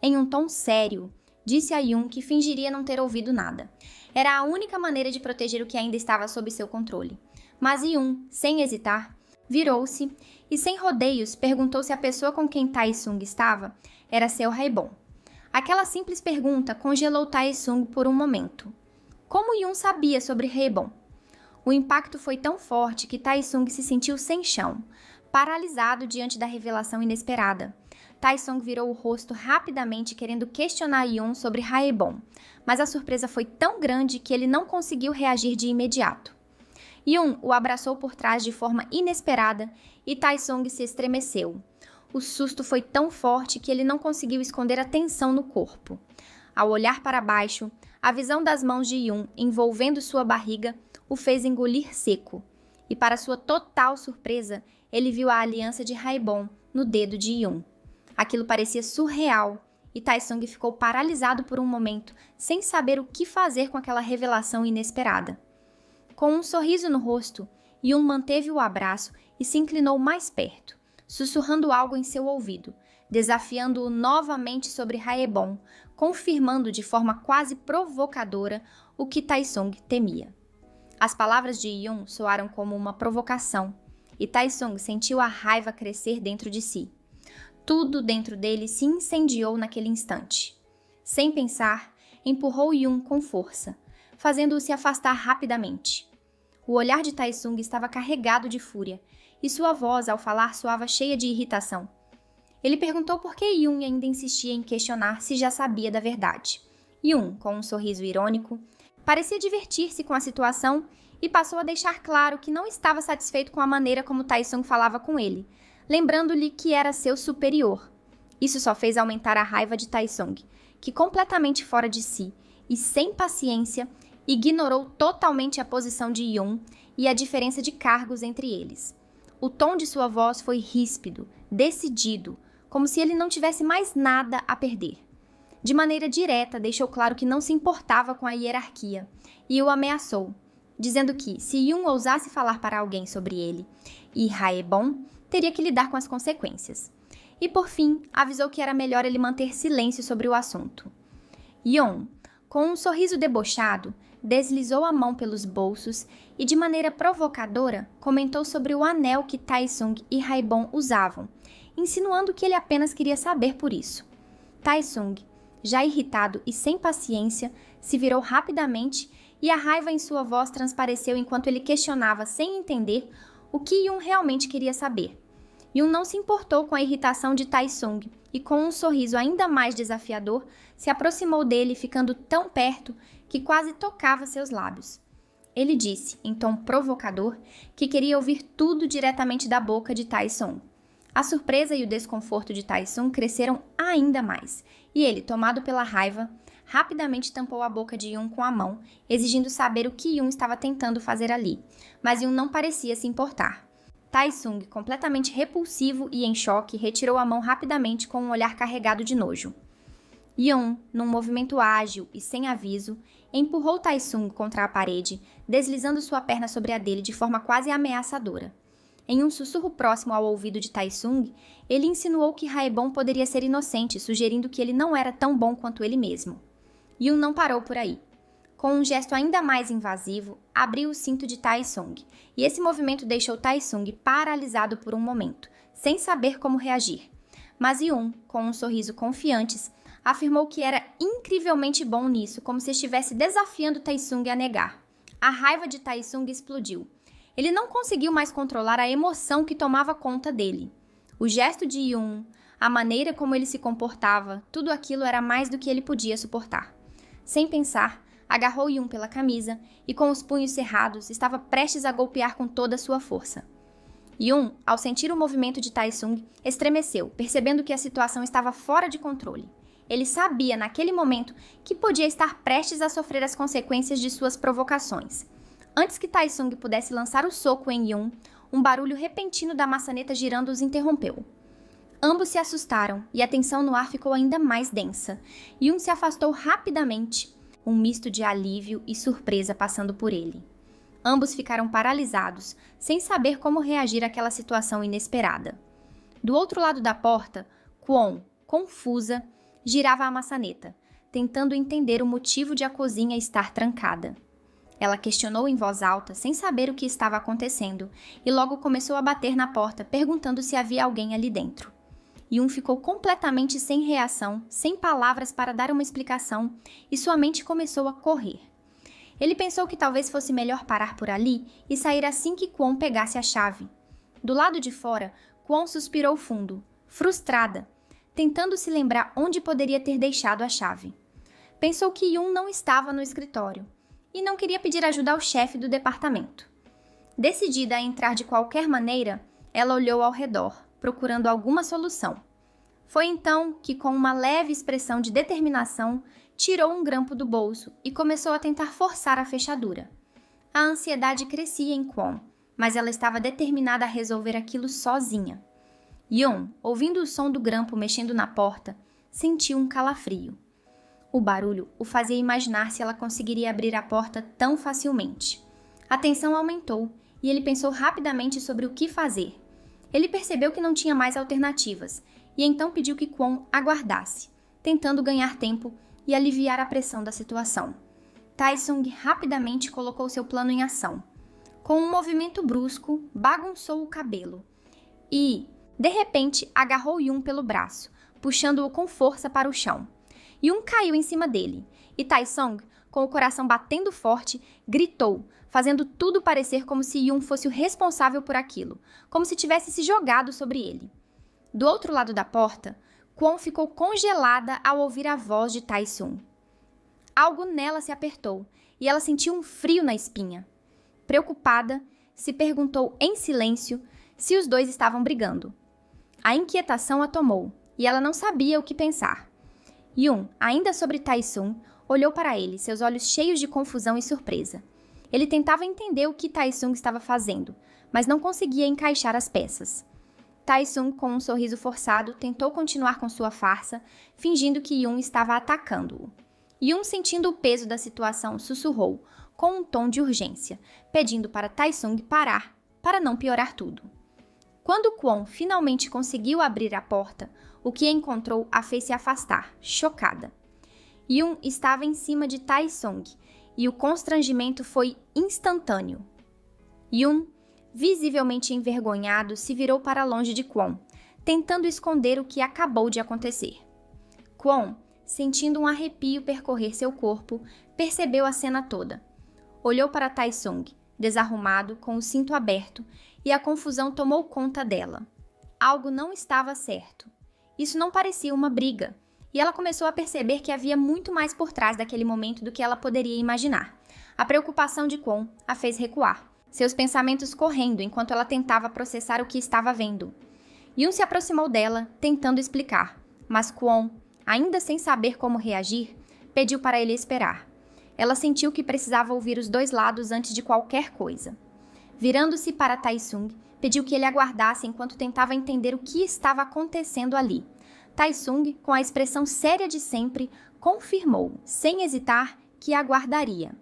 Em um tom sério, disse a Yun que fingiria não ter ouvido nada. Era a única maneira de proteger o que ainda estava sob seu controle. Mas Yun, sem hesitar, virou-se e, sem rodeios, perguntou se a pessoa com quem Taesung estava era seu Haebon. Aquela simples pergunta congelou Taesung por um momento. Como Yun sabia sobre Haebon? O impacto foi tão forte que Taesung se sentiu sem chão, paralisado diante da revelação inesperada. Taesung virou o rosto rapidamente querendo questionar Yun sobre Haebon, mas a surpresa foi tão grande que ele não conseguiu reagir de imediato. Yun o abraçou por trás de forma inesperada e Taesung se estremeceu. O susto foi tão forte que ele não conseguiu esconder a tensão no corpo. Ao olhar para baixo, a visão das mãos de Yun envolvendo sua barriga o fez engolir seco, e para sua total surpresa, ele viu a aliança de Haebon no dedo de Yun. Aquilo parecia surreal, e Taesung ficou paralisado por um momento, sem saber o que fazer com aquela revelação inesperada. Com um sorriso no rosto, Yun manteve o abraço e se inclinou mais perto, sussurrando algo em seu ouvido, desafiando-o novamente sobre Haebon, confirmando de forma quase provocadora o que Taesung temia. As palavras de Yun soaram como uma provocação, e Taesung sentiu a raiva crescer dentro de si. Tudo dentro dele se incendiou naquele instante. Sem pensar, empurrou Yun com força, fazendo-o se afastar rapidamente. O olhar de Taesung estava carregado de fúria, e sua voz, ao falar, soava cheia de irritação. Ele perguntou por que Yoon ainda insistia em questionar se já sabia da verdade. Yoon, com um sorriso irônico, parecia divertir-se com a situação e passou a deixar claro que não estava satisfeito com a maneira como Taesung falava com ele, lembrando-lhe que era seu superior. Isso só fez aumentar a raiva de Taesung, que, completamente fora de si e sem paciência, ignorou totalmente a posição de Yoon e a diferença de cargos entre eles. O tom de sua voz foi ríspido, decidido, como se ele não tivesse mais nada a perder. De maneira direta, deixou claro que não se importava com a hierarquia e o ameaçou, dizendo que, se Yoon ousasse falar para alguém sobre ele e Haebon, teria que lidar com as consequências. E, por fim, avisou que era melhor ele manter silêncio sobre o assunto. Yoon, com um sorriso debochado, deslizou a mão pelos bolsos e, de maneira provocadora, comentou sobre o anel que Taesung e Haebon usavam, insinuando que ele apenas queria saber por isso. Taesung, já irritado e sem paciência, se virou rapidamente e a raiva em sua voz transpareceu enquanto ele questionava sem entender o que Yoon realmente queria saber. Yoon não se importou com a irritação de Taesung e, com um sorriso ainda mais desafiador, se aproximou dele, ficando tão perto que quase tocava seus lábios. Ele disse, em tom provocador, que queria ouvir tudo diretamente da boca de Taesung. A surpresa e o desconforto de Taesung cresceram ainda mais, e ele, tomado pela raiva, rapidamente tampou a boca de Yoon com a mão, exigindo saber o que Yoon estava tentando fazer ali, mas Yoon não parecia se importar. Taesung, completamente repulsivo e em choque, retirou a mão rapidamente com um olhar carregado de nojo. Yoon, num movimento ágil e sem aviso, empurrou Taesung contra a parede, deslizando sua perna sobre a dele de forma quase ameaçadora. Em um sussurro próximo ao ouvido de Taesung, ele insinuou que Haebon poderia ser inocente, sugerindo que ele não era tão bom quanto ele mesmo. Yoon não parou por aí. Com um gesto ainda mais invasivo, abriu o cinto de Taesung, e esse movimento deixou Taesung paralisado por um momento, sem saber como reagir. Mas Yoon, com um sorriso confiante, afirmou que era incrivelmente bom nisso, como se estivesse desafiando Taesung a negar. A raiva de Taesung explodiu. Ele não conseguiu mais controlar a emoção que tomava conta dele. O gesto de Yoon, a maneira como ele se comportava, tudo aquilo era mais do que ele podia suportar. Sem pensar, agarrou Yoon pela camisa e, com os punhos cerrados, estava prestes a golpear com toda a sua força. Yoon, ao sentir o movimento de Taesung, estremeceu, percebendo que a situação estava fora de controle. Ele sabia, naquele momento, que podia estar prestes a sofrer as consequências de suas provocações. Antes que Taesung pudesse lançar o soco em Yoon, um barulho repentino da maçaneta girando os interrompeu. Ambos se assustaram e a tensão no ar ficou ainda mais densa. Yoon se afastou rapidamente, um misto de alívio e surpresa passando por ele. Ambos ficaram paralisados, sem saber como reagir àquela situação inesperada. Do outro lado da porta, Kwon, confusa, girava a maçaneta, tentando entender o motivo de a cozinha estar trancada. Ela questionou em voz alta, sem saber o que estava acontecendo, e logo começou a bater na porta, perguntando se havia alguém ali dentro. Yoon ficou completamente sem reação, sem palavras para dar uma explicação, e sua mente começou a correr. Ele pensou que talvez fosse melhor parar por ali e sair assim que Kwon pegasse a chave. Do lado de fora, Kwon suspirou fundo, frustrada, tentando se lembrar onde poderia ter deixado a chave. Pensou que Yoon não estava no escritório e não queria pedir ajuda ao chefe do departamento. Decidida a entrar de qualquer maneira, ela olhou ao redor, procurando alguma solução. Foi então que, com uma leve expressão de determinação, tirou um grampo do bolso e começou a tentar forçar a fechadura. A ansiedade crescia em Kwon, mas ela estava determinada a resolver aquilo sozinha. Yoon, ouvindo o som do grampo mexendo na porta, sentiu um calafrio. O barulho o fazia imaginar se ela conseguiria abrir a porta tão facilmente. A tensão aumentou e ele pensou rapidamente sobre o que fazer. Ele percebeu que não tinha mais alternativas e então pediu que Kwon aguardasse, tentando ganhar tempo e aliviar a pressão da situação. Taesung rapidamente colocou seu plano em ação. Com um movimento brusco, bagunçou o cabelo e, de repente, agarrou Yoon pelo braço, puxando-o com força para o chão. Yoon caiu em cima dele, e Taesung, com o coração batendo forte, gritou, fazendo tudo parecer como se Yun fosse o responsável por aquilo, como se tivesse se jogado sobre ele. Do outro lado da porta, Kwon ficou congelada ao ouvir a voz de Tae-sung. Algo nela se apertou e ela sentiu um frio na espinha. Preocupada, se perguntou em silêncio se os dois estavam brigando. A inquietação a tomou e ela não sabia o que pensar. Yun, ainda sobre Tae-sung, olhou para ele, seus olhos cheios de confusão e surpresa. Ele tentava entender o que Tae-sung estava fazendo, mas não conseguia encaixar as peças. Tae-sung, com um sorriso forçado, tentou continuar com sua farsa, fingindo que Yun estava atacando-o. Yun, sentindo o peso da situação, sussurrou, com um tom de urgência, pedindo para Tae-sung parar, para não piorar tudo. Quando Kwon finalmente conseguiu abrir a porta, o que encontrou a fez se afastar, chocada. Yun estava em cima de Tae-sung, e o constrangimento foi instantâneo. Yun, visivelmente envergonhado, se virou para longe de Kwon, tentando esconder o que acabou de acontecer. Kwon, sentindo um arrepio percorrer seu corpo, percebeu a cena toda. Olhou para Tae-sung, desarrumado, com o cinto aberto, e a confusão tomou conta dela. Algo não estava certo. Isso não parecia uma briga, e ela começou a perceber que havia muito mais por trás daquele momento do que ela poderia imaginar. A preocupação de Kwon a fez recuar, seus pensamentos correndo enquanto ela tentava processar o que estava vendo. Yun se aproximou dela, tentando explicar, mas Kwon, ainda sem saber como reagir, pediu para ele esperar. Ela sentiu que precisava ouvir os dois lados antes de qualquer coisa. Virando-se para Tae-sung, pediu que ele aguardasse enquanto tentava entender o que estava acontecendo ali. Tae-sung, com a expressão séria de sempre, confirmou, sem hesitar, que aguardaria.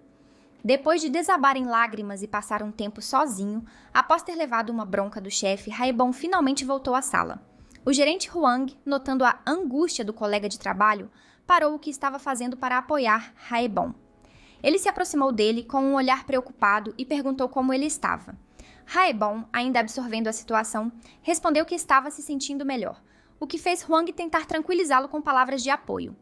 Depois de desabar em lágrimas e passar um tempo sozinho, após ter levado uma bronca do chefe, Haebon finalmente voltou à sala. O gerente Hwang, notando a angústia do colega de trabalho, parou o que estava fazendo para apoiar Haebon. Ele se aproximou dele com um olhar preocupado e perguntou como ele estava. Haebon, ainda absorvendo a situação, respondeu que estava se sentindo melhor, o que fez Hwang tentar tranquilizá-lo com palavras de apoio.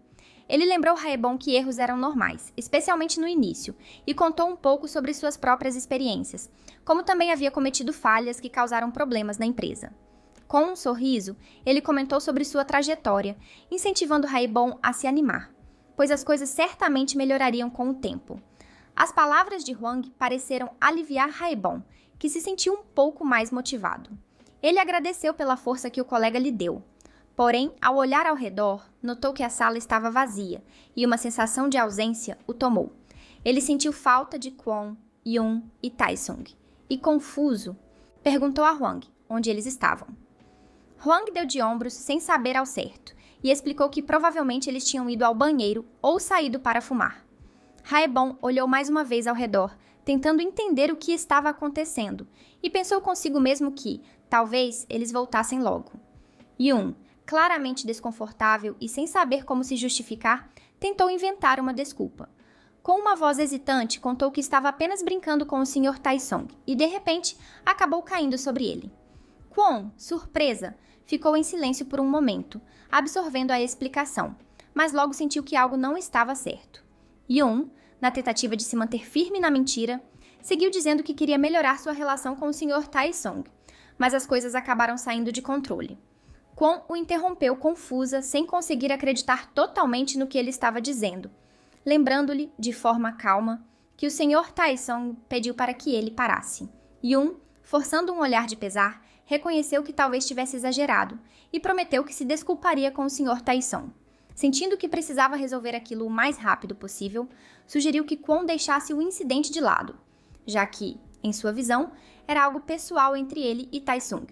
Ele lembrou Haebon que erros eram normais, especialmente no início, e contou um pouco sobre suas próprias experiências, como também havia cometido falhas que causaram problemas na empresa. Com um sorriso, ele comentou sobre sua trajetória, incentivando Haebon a se animar, pois as coisas certamente melhorariam com o tempo. As palavras de Hwang pareceram aliviar Haebon, que se sentiu um pouco mais motivado. Ele agradeceu pela força que o colega lhe deu. Porém, ao olhar ao redor, notou que a sala estava vazia e uma sensação de ausência o tomou. Ele sentiu falta de Kwon, Yun e Tae-sung. E confuso, perguntou a Hwang onde eles estavam. Hwang deu de ombros sem saber ao certo e explicou que provavelmente eles tinham ido ao banheiro ou saído para fumar. Haebon olhou mais uma vez ao redor, tentando entender o que estava acontecendo, e pensou consigo mesmo que, talvez, eles voltassem logo. Yun, claramente desconfortável e sem saber como se justificar, tentou inventar uma desculpa. Com uma voz hesitante, contou que estava apenas brincando com o Sr. Tae-sung e, de repente, acabou caindo sobre ele. Kwon, surpresa, ficou em silêncio por um momento, absorvendo a explicação, mas logo sentiu que algo não estava certo. Yun, na tentativa de se manter firme na mentira, seguiu dizendo que queria melhorar sua relação com o Sr. Tae-sung, mas as coisas acabaram saindo de controle. Kwon o interrompeu confusa, sem conseguir acreditar totalmente no que ele estava dizendo, lembrando-lhe, de forma calma, que o Sr. Tae-sung pediu para que ele parasse. Yun, forçando um olhar de pesar, reconheceu que talvez tivesse exagerado e prometeu que se desculparia com o Sr. Tae-sung. Sentindo que precisava resolver aquilo o mais rápido possível, sugeriu que Kwon deixasse o incidente de lado, já que, em sua visão, era algo pessoal entre ele e Tae-sung.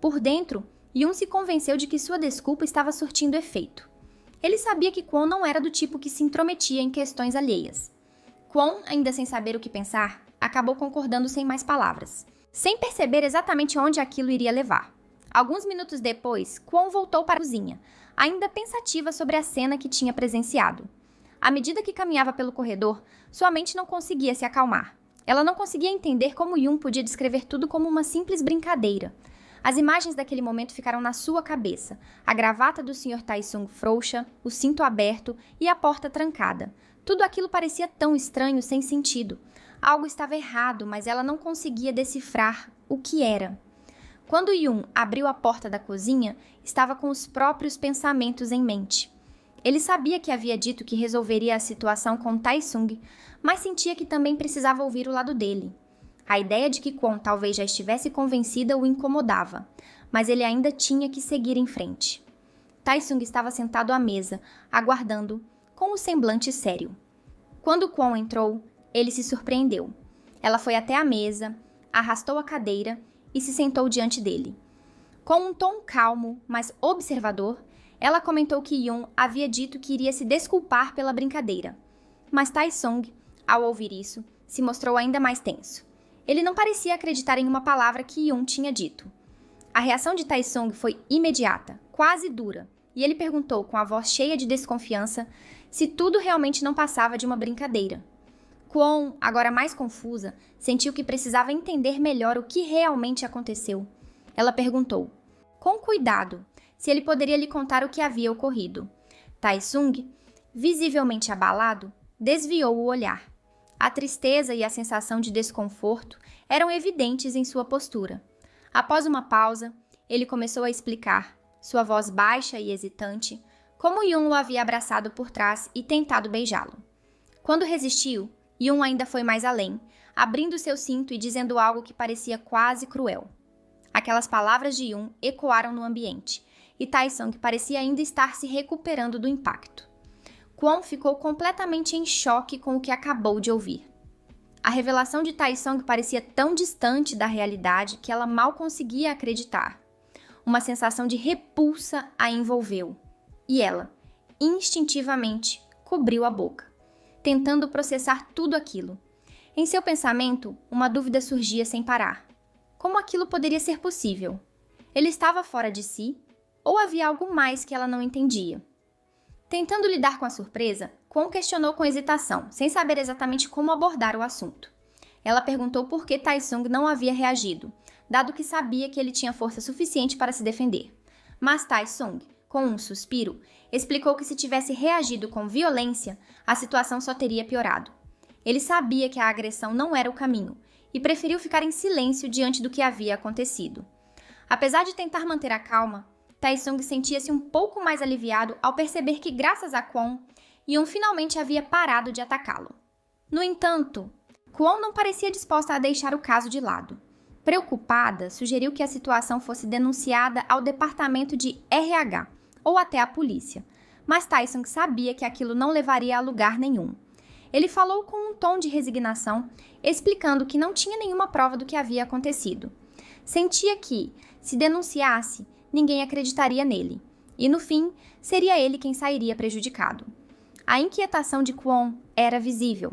Por dentro, Yun se convenceu de que sua desculpa estava surtindo efeito. Ele sabia que Kwon não era do tipo que se intrometia em questões alheias. Kwon, ainda sem saber o que pensar, acabou concordando sem mais palavras, sem perceber exatamente onde aquilo iria levar. Alguns minutos depois, Kwon voltou para a cozinha, ainda pensativa sobre a cena que tinha presenciado. À medida que caminhava pelo corredor, sua mente não conseguia se acalmar. Ela não conseguia entender como Yun podia descrever tudo como uma simples brincadeira. As imagens daquele momento ficaram na sua cabeça. A gravata do Sr. Tae-sung frouxa, o cinto aberto e a porta trancada. Tudo aquilo parecia tão estranho, sem sentido. Algo estava errado, mas ela não conseguia decifrar o que era. Quando Yun abriu a porta da cozinha, estava com os próprios pensamentos em mente. Ele sabia que havia dito que resolveria a situação com Tae-sung, mas sentia que também precisava ouvir o lado dele. A ideia de que Kwon talvez já estivesse convencida o incomodava, mas ele ainda tinha que seguir em frente. Tae-sung estava sentado à mesa, aguardando, com o semblante sério. Quando Kwon entrou, ele se surpreendeu. Ela foi até a mesa, arrastou a cadeira e se sentou diante dele. Com um tom calmo, mas observador, ela comentou que Yun havia dito que iria se desculpar pela brincadeira. Mas Tae-sung, ao ouvir isso, se mostrou ainda mais tenso. Ele não parecia acreditar em uma palavra que Yun tinha dito. A reação de Tae-sung foi imediata, quase dura, e ele perguntou com a voz cheia de desconfiança se tudo realmente não passava de uma brincadeira. Kwon, agora mais confusa, sentiu que precisava entender melhor o que realmente aconteceu. Ela perguntou, com cuidado, se ele poderia lhe contar o que havia ocorrido. Tae-sung, visivelmente abalado, desviou o olhar. A tristeza e a sensação de desconforto eram evidentes em sua postura. Após uma pausa, ele começou a explicar, sua voz baixa e hesitante, como Yun o havia abraçado por trás e tentado beijá-lo. Quando resistiu, Yun ainda foi mais além, abrindo seu cinto e dizendo algo que parecia quase cruel. Aquelas palavras de Yun ecoaram no ambiente, e Tae-sung parecia ainda estar se recuperando do impacto. Kwon ficou completamente em choque com o que acabou de ouvir. A revelação de Tae-sung parecia tão distante da realidade que ela mal conseguia acreditar. Uma sensação de repulsa a envolveu, e ela, instintivamente, cobriu a boca, tentando processar tudo aquilo. Em seu pensamento, uma dúvida surgia sem parar. Como aquilo poderia ser possível? Ele estava fora de si? Ou havia algo mais que ela não entendia? Tentando lidar com a surpresa, Kwon questionou com hesitação, sem saber exatamente como abordar o assunto. Ela perguntou por que Tae-sung não havia reagido, dado que sabia que ele tinha força suficiente para se defender. Mas Tae-sung, com um suspiro, explicou que se tivesse reagido com violência, a situação só teria piorado. Ele sabia que a agressão não era o caminho e preferiu ficar em silêncio diante do que havia acontecido. Apesar de tentar manter a calma, Tae-sung sentia-se um pouco mais aliviado ao perceber que, graças a Kwon, Yun finalmente havia parado de atacá-lo. No entanto, Kwon não parecia disposta a deixar o caso de lado. Preocupada, sugeriu que a situação fosse denunciada ao departamento de RH ou até à polícia, mas Tae-sung sabia que aquilo não levaria a lugar nenhum. Ele falou com um tom de resignação, explicando que não tinha nenhuma prova do que havia acontecido. Sentia que, se denunciasse, ninguém acreditaria nele, e no fim, seria ele quem sairia prejudicado. A inquietação de Kwon era visível.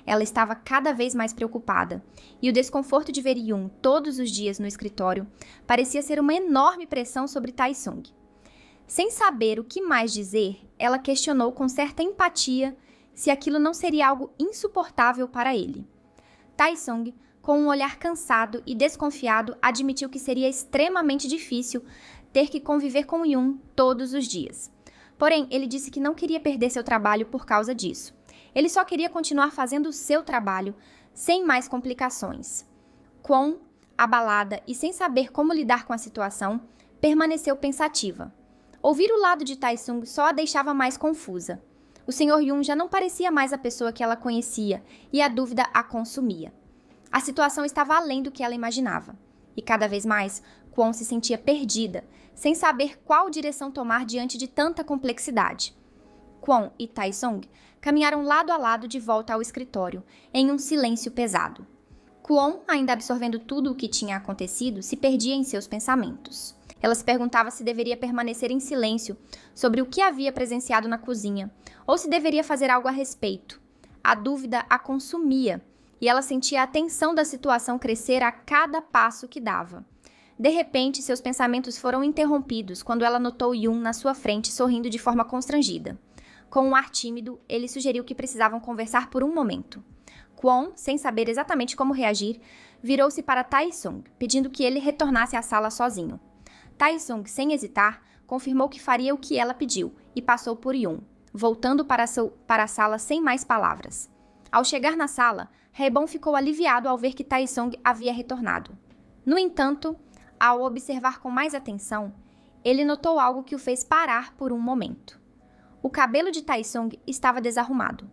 Ela estava cada vez mais preocupada, e o desconforto de ver Yun todos os dias no escritório parecia ser uma enorme pressão sobre Tae-sung. Sem saber o que mais dizer, ela questionou com certa empatia se aquilo não seria algo insuportável para ele. Tae-sung, com um olhar cansado e desconfiado, admitiu que seria extremamente difícil ter que conviver com Yun todos os dias. Porém, ele disse que não queria perder seu trabalho por causa disso. Ele só queria continuar fazendo o seu trabalho, sem mais complicações. Kwon, abalada e sem saber como lidar com a situação, permaneceu pensativa. Ouvir o lado de Tae-sung só a deixava mais confusa. O Sr. Yun já não parecia mais a pessoa que ela conhecia, e a dúvida a consumia. A situação estava além do que ela imaginava. E cada vez mais, Kwon se sentia perdida, sem saber qual direção tomar diante de tanta complexidade. Kwon e Tae-sung caminharam lado a lado de volta ao escritório, em um silêncio pesado. Kwon, ainda absorvendo tudo o que tinha acontecido, se perdia em seus pensamentos. Ela se perguntava se deveria permanecer em silêncio sobre o que havia presenciado na cozinha, ou se deveria fazer algo a respeito. A dúvida a consumia, e ela sentia a tensão da situação crescer a cada passo que dava. De repente, seus pensamentos foram interrompidos quando ela notou Yun na sua frente sorrindo de forma constrangida. Com um ar tímido, ele sugeriu que precisavam conversar por um momento. Kwon, sem saber exatamente como reagir, virou-se para Tae-sung, pedindo que ele retornasse à sala sozinho. Tae-sung, sem hesitar, confirmou que faria o que ela pediu e passou por Yun, voltando para a sala sem mais palavras. Ao chegar na sala, Haebon ficou aliviado ao ver que Taesong havia retornado. No entanto, ao observar com mais atenção, ele notou algo que o fez parar por um momento. O cabelo de Taesong estava desarrumado.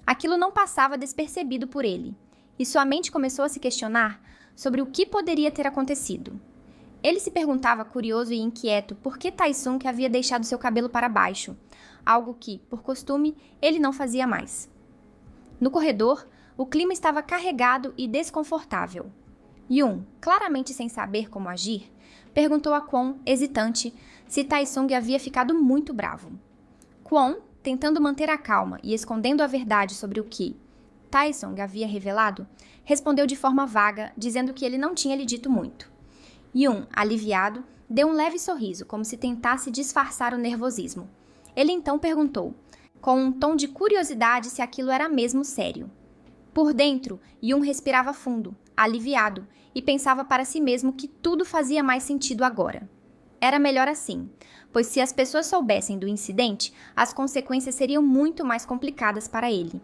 Aquilo não passava despercebido por ele, e sua mente começou a se questionar sobre o que poderia ter acontecido. Ele se perguntava, curioso e inquieto, por que Taesong havia deixado seu cabelo para baixo, algo que, por costume, ele não fazia mais. No corredor, o clima estava carregado e desconfortável. Yun, claramente sem saber como agir, perguntou a Kwon, hesitante, se Taesong havia ficado muito bravo. Kwon, tentando manter a calma e escondendo a verdade sobre o que Taesong havia revelado, respondeu de forma vaga, dizendo que ele não tinha lhe dito muito. Yun, aliviado, deu um leve sorriso, como se tentasse disfarçar o nervosismo. Ele então perguntou, com um tom de curiosidade, se aquilo era mesmo sério. Por dentro, Yun respirava fundo, aliviado, e pensava para si mesmo que tudo fazia mais sentido agora. Era melhor assim, pois se as pessoas soubessem do incidente, as consequências seriam muito mais complicadas para ele.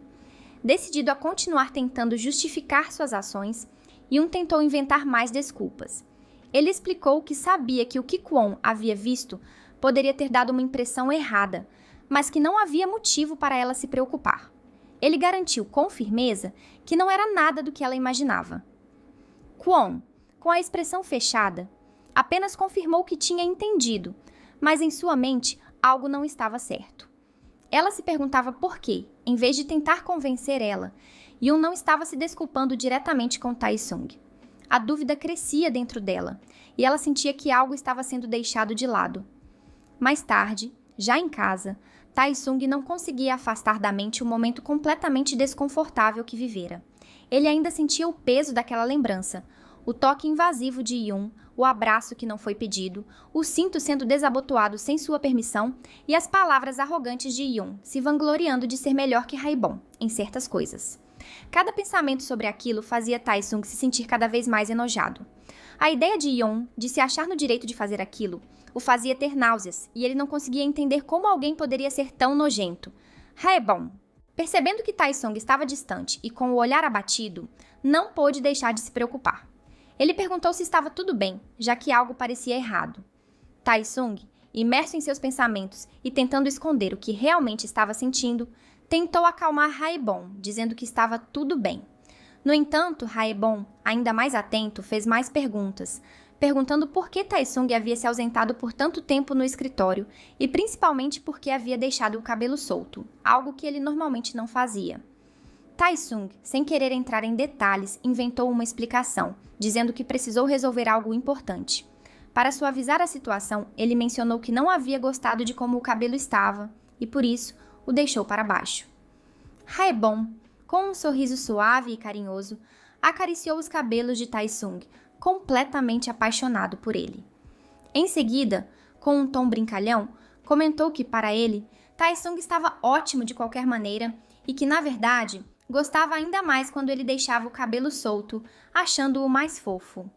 Decidido a continuar tentando justificar suas ações, Yun tentou inventar mais desculpas. Ele explicou que sabia que o que Kwon havia visto poderia ter dado uma impressão errada, mas que não havia motivo para ela se preocupar. Ele garantiu com firmeza que não era nada do que ela imaginava. Kwon, com a expressão fechada, apenas confirmou que tinha entendido, mas em sua mente algo não estava certo. Ela se perguntava por quê, em vez de tentar convencer ela, Yun não estava se desculpando diretamente com Taesong. A dúvida crescia dentro dela, e ela sentia que algo estava sendo deixado de lado. Mais tarde, já em casa, Taesong não conseguia afastar da mente o momento completamente desconfortável que vivera. Ele ainda sentia o peso daquela lembrança, o toque invasivo de Yun, o abraço que não foi pedido, o cinto sendo desabotoado sem sua permissão e as palavras arrogantes de Yun, se vangloriando de ser melhor que Haebon em certas coisas. Cada pensamento sobre aquilo fazia Taesong se sentir cada vez mais enojado. A ideia de Yun de se achar no direito de fazer aquilo o fazia ter náuseas, e ele não conseguia entender como alguém poderia ser tão nojento. Haebon, percebendo que Taesong estava distante e com o olhar abatido, não pôde deixar de se preocupar. Ele perguntou se estava tudo bem, já que algo parecia errado. Taesong, imerso em seus pensamentos e tentando esconder o que realmente estava sentindo, tentou acalmar Haebon, dizendo que estava tudo bem. No entanto, Haebon, ainda mais atento, fez mais perguntas, perguntando por que Taesong havia se ausentado por tanto tempo no escritório e principalmente por que havia deixado o cabelo solto, algo que ele normalmente não fazia. Taesong, sem querer entrar em detalhes, inventou uma explicação, dizendo que precisou resolver algo importante. Para suavizar a situação, ele mencionou que não havia gostado de como o cabelo estava e, por isso, o deixou para baixo. Haebon, com um sorriso suave e carinhoso, acariciou os cabelos de Taesong, completamente apaixonado por ele. Em seguida, com um tom brincalhão, comentou que, para ele, Taesong estava ótimo de qualquer maneira e que, na verdade, gostava ainda mais quando ele deixava o cabelo solto, achando-o mais fofo.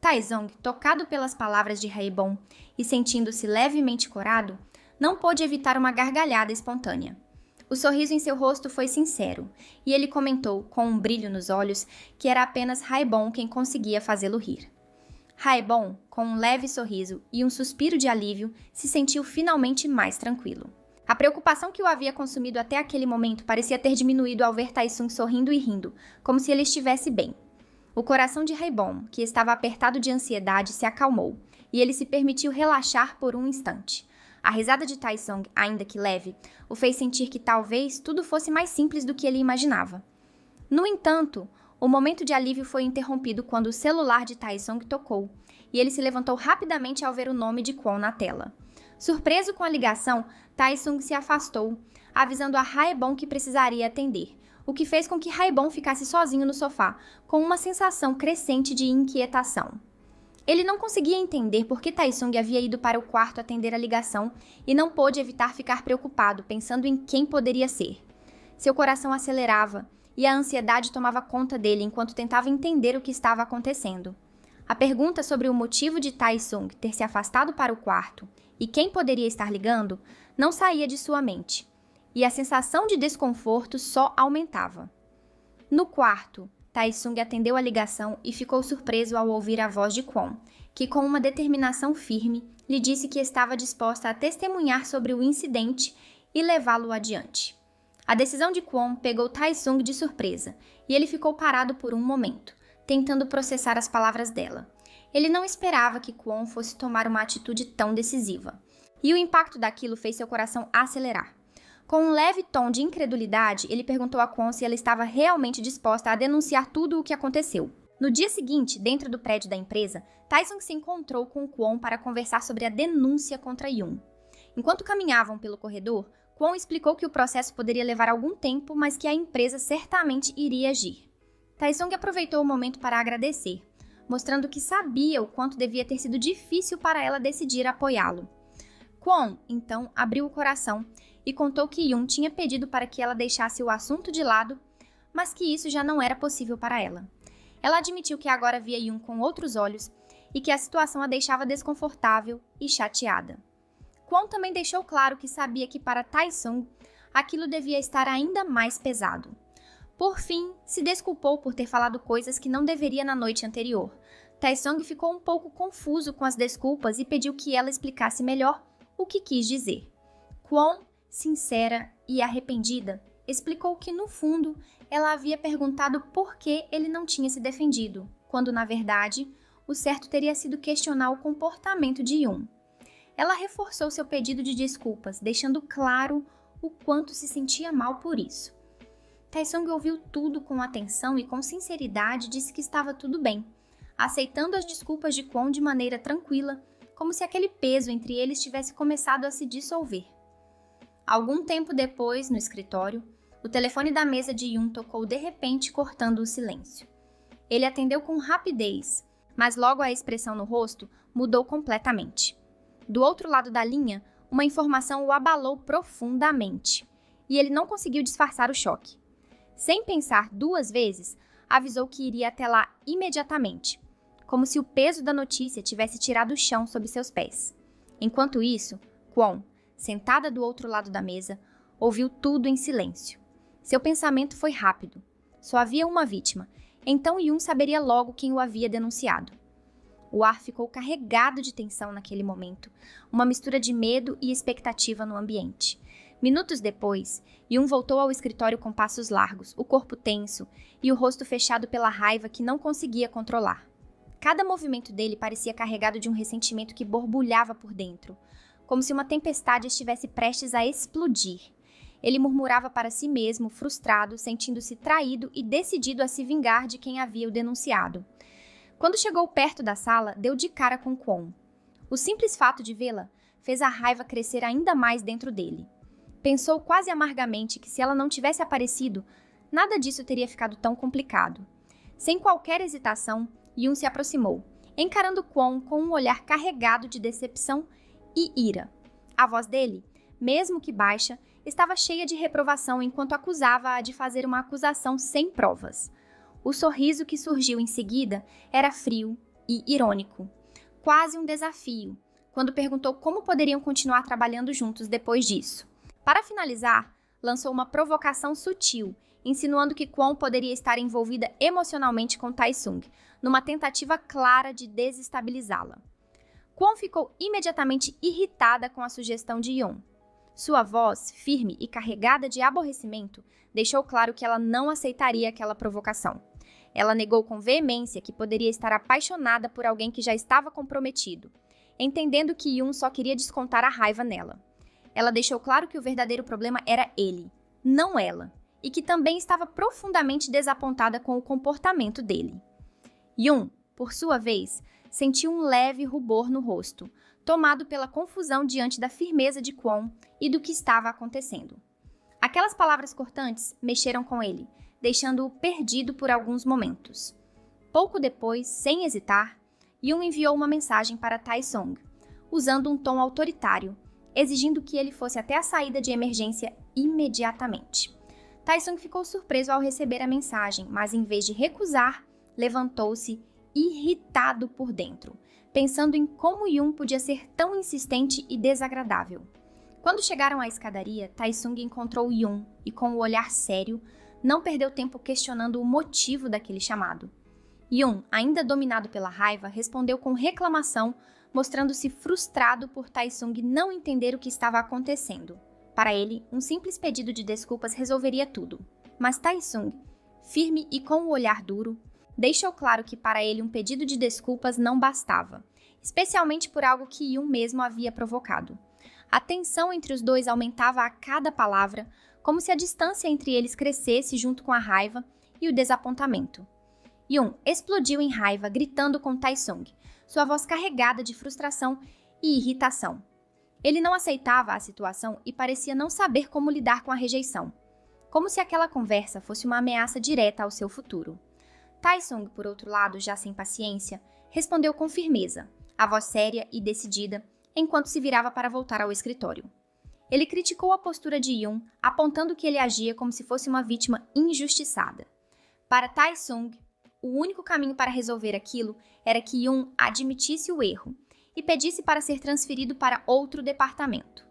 Taesong, tocado pelas palavras de Haebon e sentindo-se levemente corado, não pôde evitar uma gargalhada espontânea. O sorriso em seu rosto foi sincero, e ele comentou, com um brilho nos olhos, que era apenas Haebon quem conseguia fazê-lo rir. Haebon, com um leve sorriso e um suspiro de alívio, se sentiu finalmente mais tranquilo. A preocupação que o havia consumido até aquele momento parecia ter diminuído ao ver Taesong sorrindo e rindo, como se ele estivesse bem. O coração de Haebon, que estava apertado de ansiedade, se acalmou, e ele se permitiu relaxar por um instante. A risada de Taesong, ainda que leve, o fez sentir que talvez tudo fosse mais simples do que ele imaginava. No entanto, o momento de alívio foi interrompido quando o celular de Taesong tocou, e ele se levantou rapidamente ao ver o nome de Kwon na tela. Surpreso com a ligação, Taesong se afastou, avisando a Haebon que precisaria atender, o que fez com que Haebon ficasse sozinho no sofá, com uma sensação crescente de inquietação. Ele não conseguia entender por que Taesong havia ido para o quarto atender a ligação e não pôde evitar ficar preocupado, pensando em quem poderia ser. Seu coração acelerava e a ansiedade tomava conta dele enquanto tentava entender o que estava acontecendo. A pergunta sobre o motivo de Taesong ter se afastado para o quarto e quem poderia estar ligando não saía de sua mente. e a sensação de desconforto só aumentava. No quarto, Tae-sung atendeu a ligação e ficou surpreso ao ouvir a voz de Kwon, que com uma determinação firme lhe disse que estava disposta a testemunhar sobre o incidente e levá-lo adiante. A decisão de Kwon pegou Tae-sung de surpresa e ele ficou parado por um momento, tentando processar as palavras dela. Ele não esperava que Kwon fosse tomar uma atitude tão decisiva, e o impacto daquilo fez seu coração acelerar. Com um leve tom de incredulidade, ele perguntou a Kwon se ela estava realmente disposta a denunciar tudo o que aconteceu. No dia seguinte, dentro do prédio da empresa, Tae-sung se encontrou com Kwon para conversar sobre a denúncia contra Yoon. Enquanto caminhavam pelo corredor, Kwon explicou que o processo poderia levar algum tempo, mas que a empresa certamente iria agir. Tae-sung aproveitou o momento para agradecer, mostrando que sabia o quanto devia ter sido difícil para ela decidir apoiá-lo. Kwon, então, abriu o coração e contou que Yoon tinha pedido para que ela deixasse o assunto de lado, mas que isso já não era possível para ela. Ela admitiu que agora via Yoon com outros olhos e que a situação a deixava desconfortável e chateada. Kwon também deixou claro que sabia que para Tae-sung aquilo devia estar ainda mais pesado. Por fim, se desculpou por ter falado coisas que não deveria na noite anterior. Tae-sung ficou um pouco confuso com as desculpas e pediu que ela explicasse melhor o que quis dizer. Kwon, sincera e arrependida, explicou que, no fundo, ela havia perguntado por que ele não tinha se defendido, quando, na verdade, o certo teria sido questionar o comportamento de Yoon. Ela reforçou seu pedido de desculpas, deixando claro o quanto se sentia mal por isso. Tae-sung ouviu tudo com atenção e com sinceridade disse que estava tudo bem, aceitando as desculpas de Kwon de maneira tranquila, como se aquele peso entre eles tivesse começado a se dissolver. Algum tempo depois, no escritório, o telefone da mesa de Yoon tocou de repente, cortando o silêncio. Ele atendeu com rapidez, mas logo a expressão no rosto mudou completamente. Do outro lado da linha, uma informação o abalou profundamente, e ele não conseguiu disfarçar o choque. Sem pensar duas vezes, avisou que iria até lá imediatamente, como se o peso da notícia tivesse tirado o chão sob seus pés. Enquanto isso, Kwon, sentada do outro lado da mesa, ouviu tudo em silêncio. Seu pensamento foi rápido. Só havia uma vítima, então Yoon saberia logo quem o havia denunciado. O ar ficou carregado de tensão naquele momento, uma mistura de medo e expectativa no ambiente. Minutos depois, Yoon voltou ao escritório com passos largos, o corpo tenso e o rosto fechado pela raiva que não conseguia controlar. Cada movimento dele parecia carregado de um ressentimento que borbulhava por dentro, como se uma tempestade estivesse prestes a explodir. Ele murmurava para si mesmo, frustrado, sentindo-se traído e decidido a se vingar de quem havia o denunciado. Quando chegou perto da sala, deu de cara com Kwon. O simples fato de vê-la fez a raiva crescer ainda mais dentro dele. Pensou quase amargamente que se ela não tivesse aparecido, nada disso teria ficado tão complicado. Sem qualquer hesitação, Yoon se aproximou, encarando Kwon com um olhar carregado de decepção e ira. A voz dele, mesmo que baixa, estava cheia de reprovação enquanto acusava-a de fazer uma acusação sem provas. O sorriso que surgiu em seguida era frio e irônico, quase um desafio, quando perguntou como poderiam continuar trabalhando juntos depois disso. Para finalizar, lançou uma provocação sutil, insinuando que Kwon poderia estar envolvida emocionalmente com Tae-sung, numa tentativa clara de desestabilizá-la. Kwon ficou imediatamente irritada com a sugestão de Yoon. Sua voz, firme e carregada de aborrecimento, deixou claro que ela não aceitaria aquela provocação. Ela negou com veemência que poderia estar apaixonada por alguém que já estava comprometido, entendendo que Yoon só queria descontar a raiva nela. Ela deixou claro que o verdadeiro problema era ele, não ela, e que também estava profundamente desapontada com o comportamento dele. Yoon, por sua vez, sentiu um leve rubor no rosto, tomado pela confusão diante da firmeza de Kwon e do que estava acontecendo. Aquelas palavras cortantes mexeram com ele, deixando-o perdido por alguns momentos. Pouco depois, sem hesitar, Yoon enviou uma mensagem para Tae-sung, usando um tom autoritário, exigindo que ele fosse até a saída de emergência imediatamente. Tae-sung ficou surpreso ao receber a mensagem, mas em vez de recusar, levantou-se irritado por dentro, pensando em como Yoon podia ser tão insistente e desagradável. Quando chegaram à escadaria, Taesung encontrou Yoon e, com o olhar sério, não perdeu tempo questionando o motivo daquele chamado. Yoon, ainda dominado pela raiva, respondeu com reclamação, mostrando-se frustrado por Taesung não entender o que estava acontecendo. Para ele, um simples pedido de desculpas resolveria tudo. Mas Taesung, firme e com o olhar duro, deixou claro que para ele um pedido de desculpas não bastava, especialmente por algo que Yoon mesmo havia provocado. A tensão entre os dois aumentava a cada palavra, como se a distância entre eles crescesse junto com a raiva e o desapontamento. Yoon explodiu em raiva, gritando com Taesung, sua voz carregada de frustração e irritação. Ele não aceitava a situação e parecia não saber como lidar com a rejeição, como se aquela conversa fosse uma ameaça direta ao seu futuro. Taesung, por outro lado, já sem paciência, respondeu com firmeza, a voz séria e decidida, enquanto se virava para voltar ao escritório. Ele criticou a postura de Yoon, apontando que ele agia como se fosse uma vítima injustiçada. Para Taesung, o único caminho para resolver aquilo era que Yoon admitisse o erro e pedisse para ser transferido para outro departamento.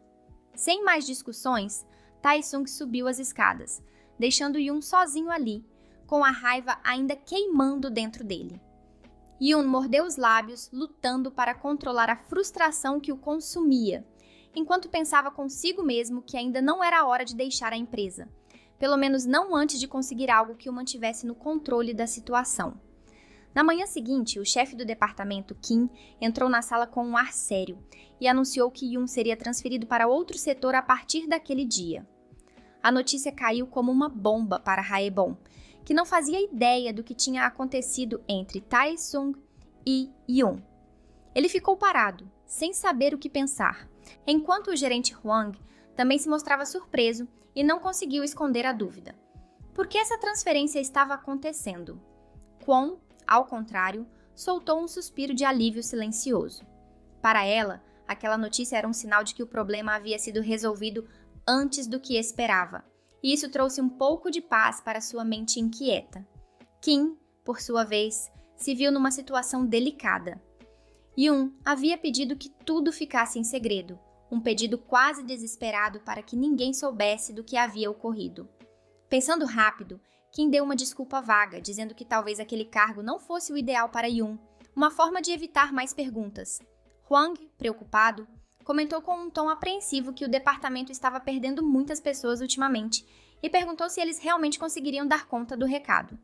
Sem mais discussões, Taesung subiu as escadas, deixando Yoon sozinho ali, com a raiva ainda queimando dentro dele. Yoon mordeu os lábios, lutando para controlar a frustração que o consumia, enquanto pensava consigo mesmo que ainda não era a hora de deixar a empresa, pelo menos não antes de conseguir algo que o mantivesse no controle da situação. Na manhã seguinte, o chefe do departamento, Kim, entrou na sala com um ar sério e anunciou que Yoon seria transferido para outro setor a partir daquele dia. A notícia caiu como uma bomba para Haebon, que não fazia ideia do que tinha acontecido entre Taesung e Yoon. Ele ficou parado, sem saber o que pensar, enquanto o gerente Hwang também se mostrava surpreso e não conseguiu esconder a dúvida. Por que essa transferência estava acontecendo? Kwon, ao contrário, soltou um suspiro de alívio silencioso. Para ela, aquela notícia era um sinal de que o problema havia sido resolvido antes do que esperava, e isso trouxe um pouco de paz para sua mente inquieta. Kim, por sua vez, se viu numa situação delicada. Yoon havia pedido que tudo ficasse em segredo, um pedido quase desesperado para que ninguém soubesse do que havia ocorrido. Pensando rápido, Kim deu uma desculpa vaga, dizendo que talvez aquele cargo não fosse o ideal para Yoon, uma forma de evitar mais perguntas. Hwang, preocupado, comentou com um tom apreensivo que o departamento estava perdendo muitas pessoas ultimamente e perguntou se eles realmente conseguiriam dar conta do recado.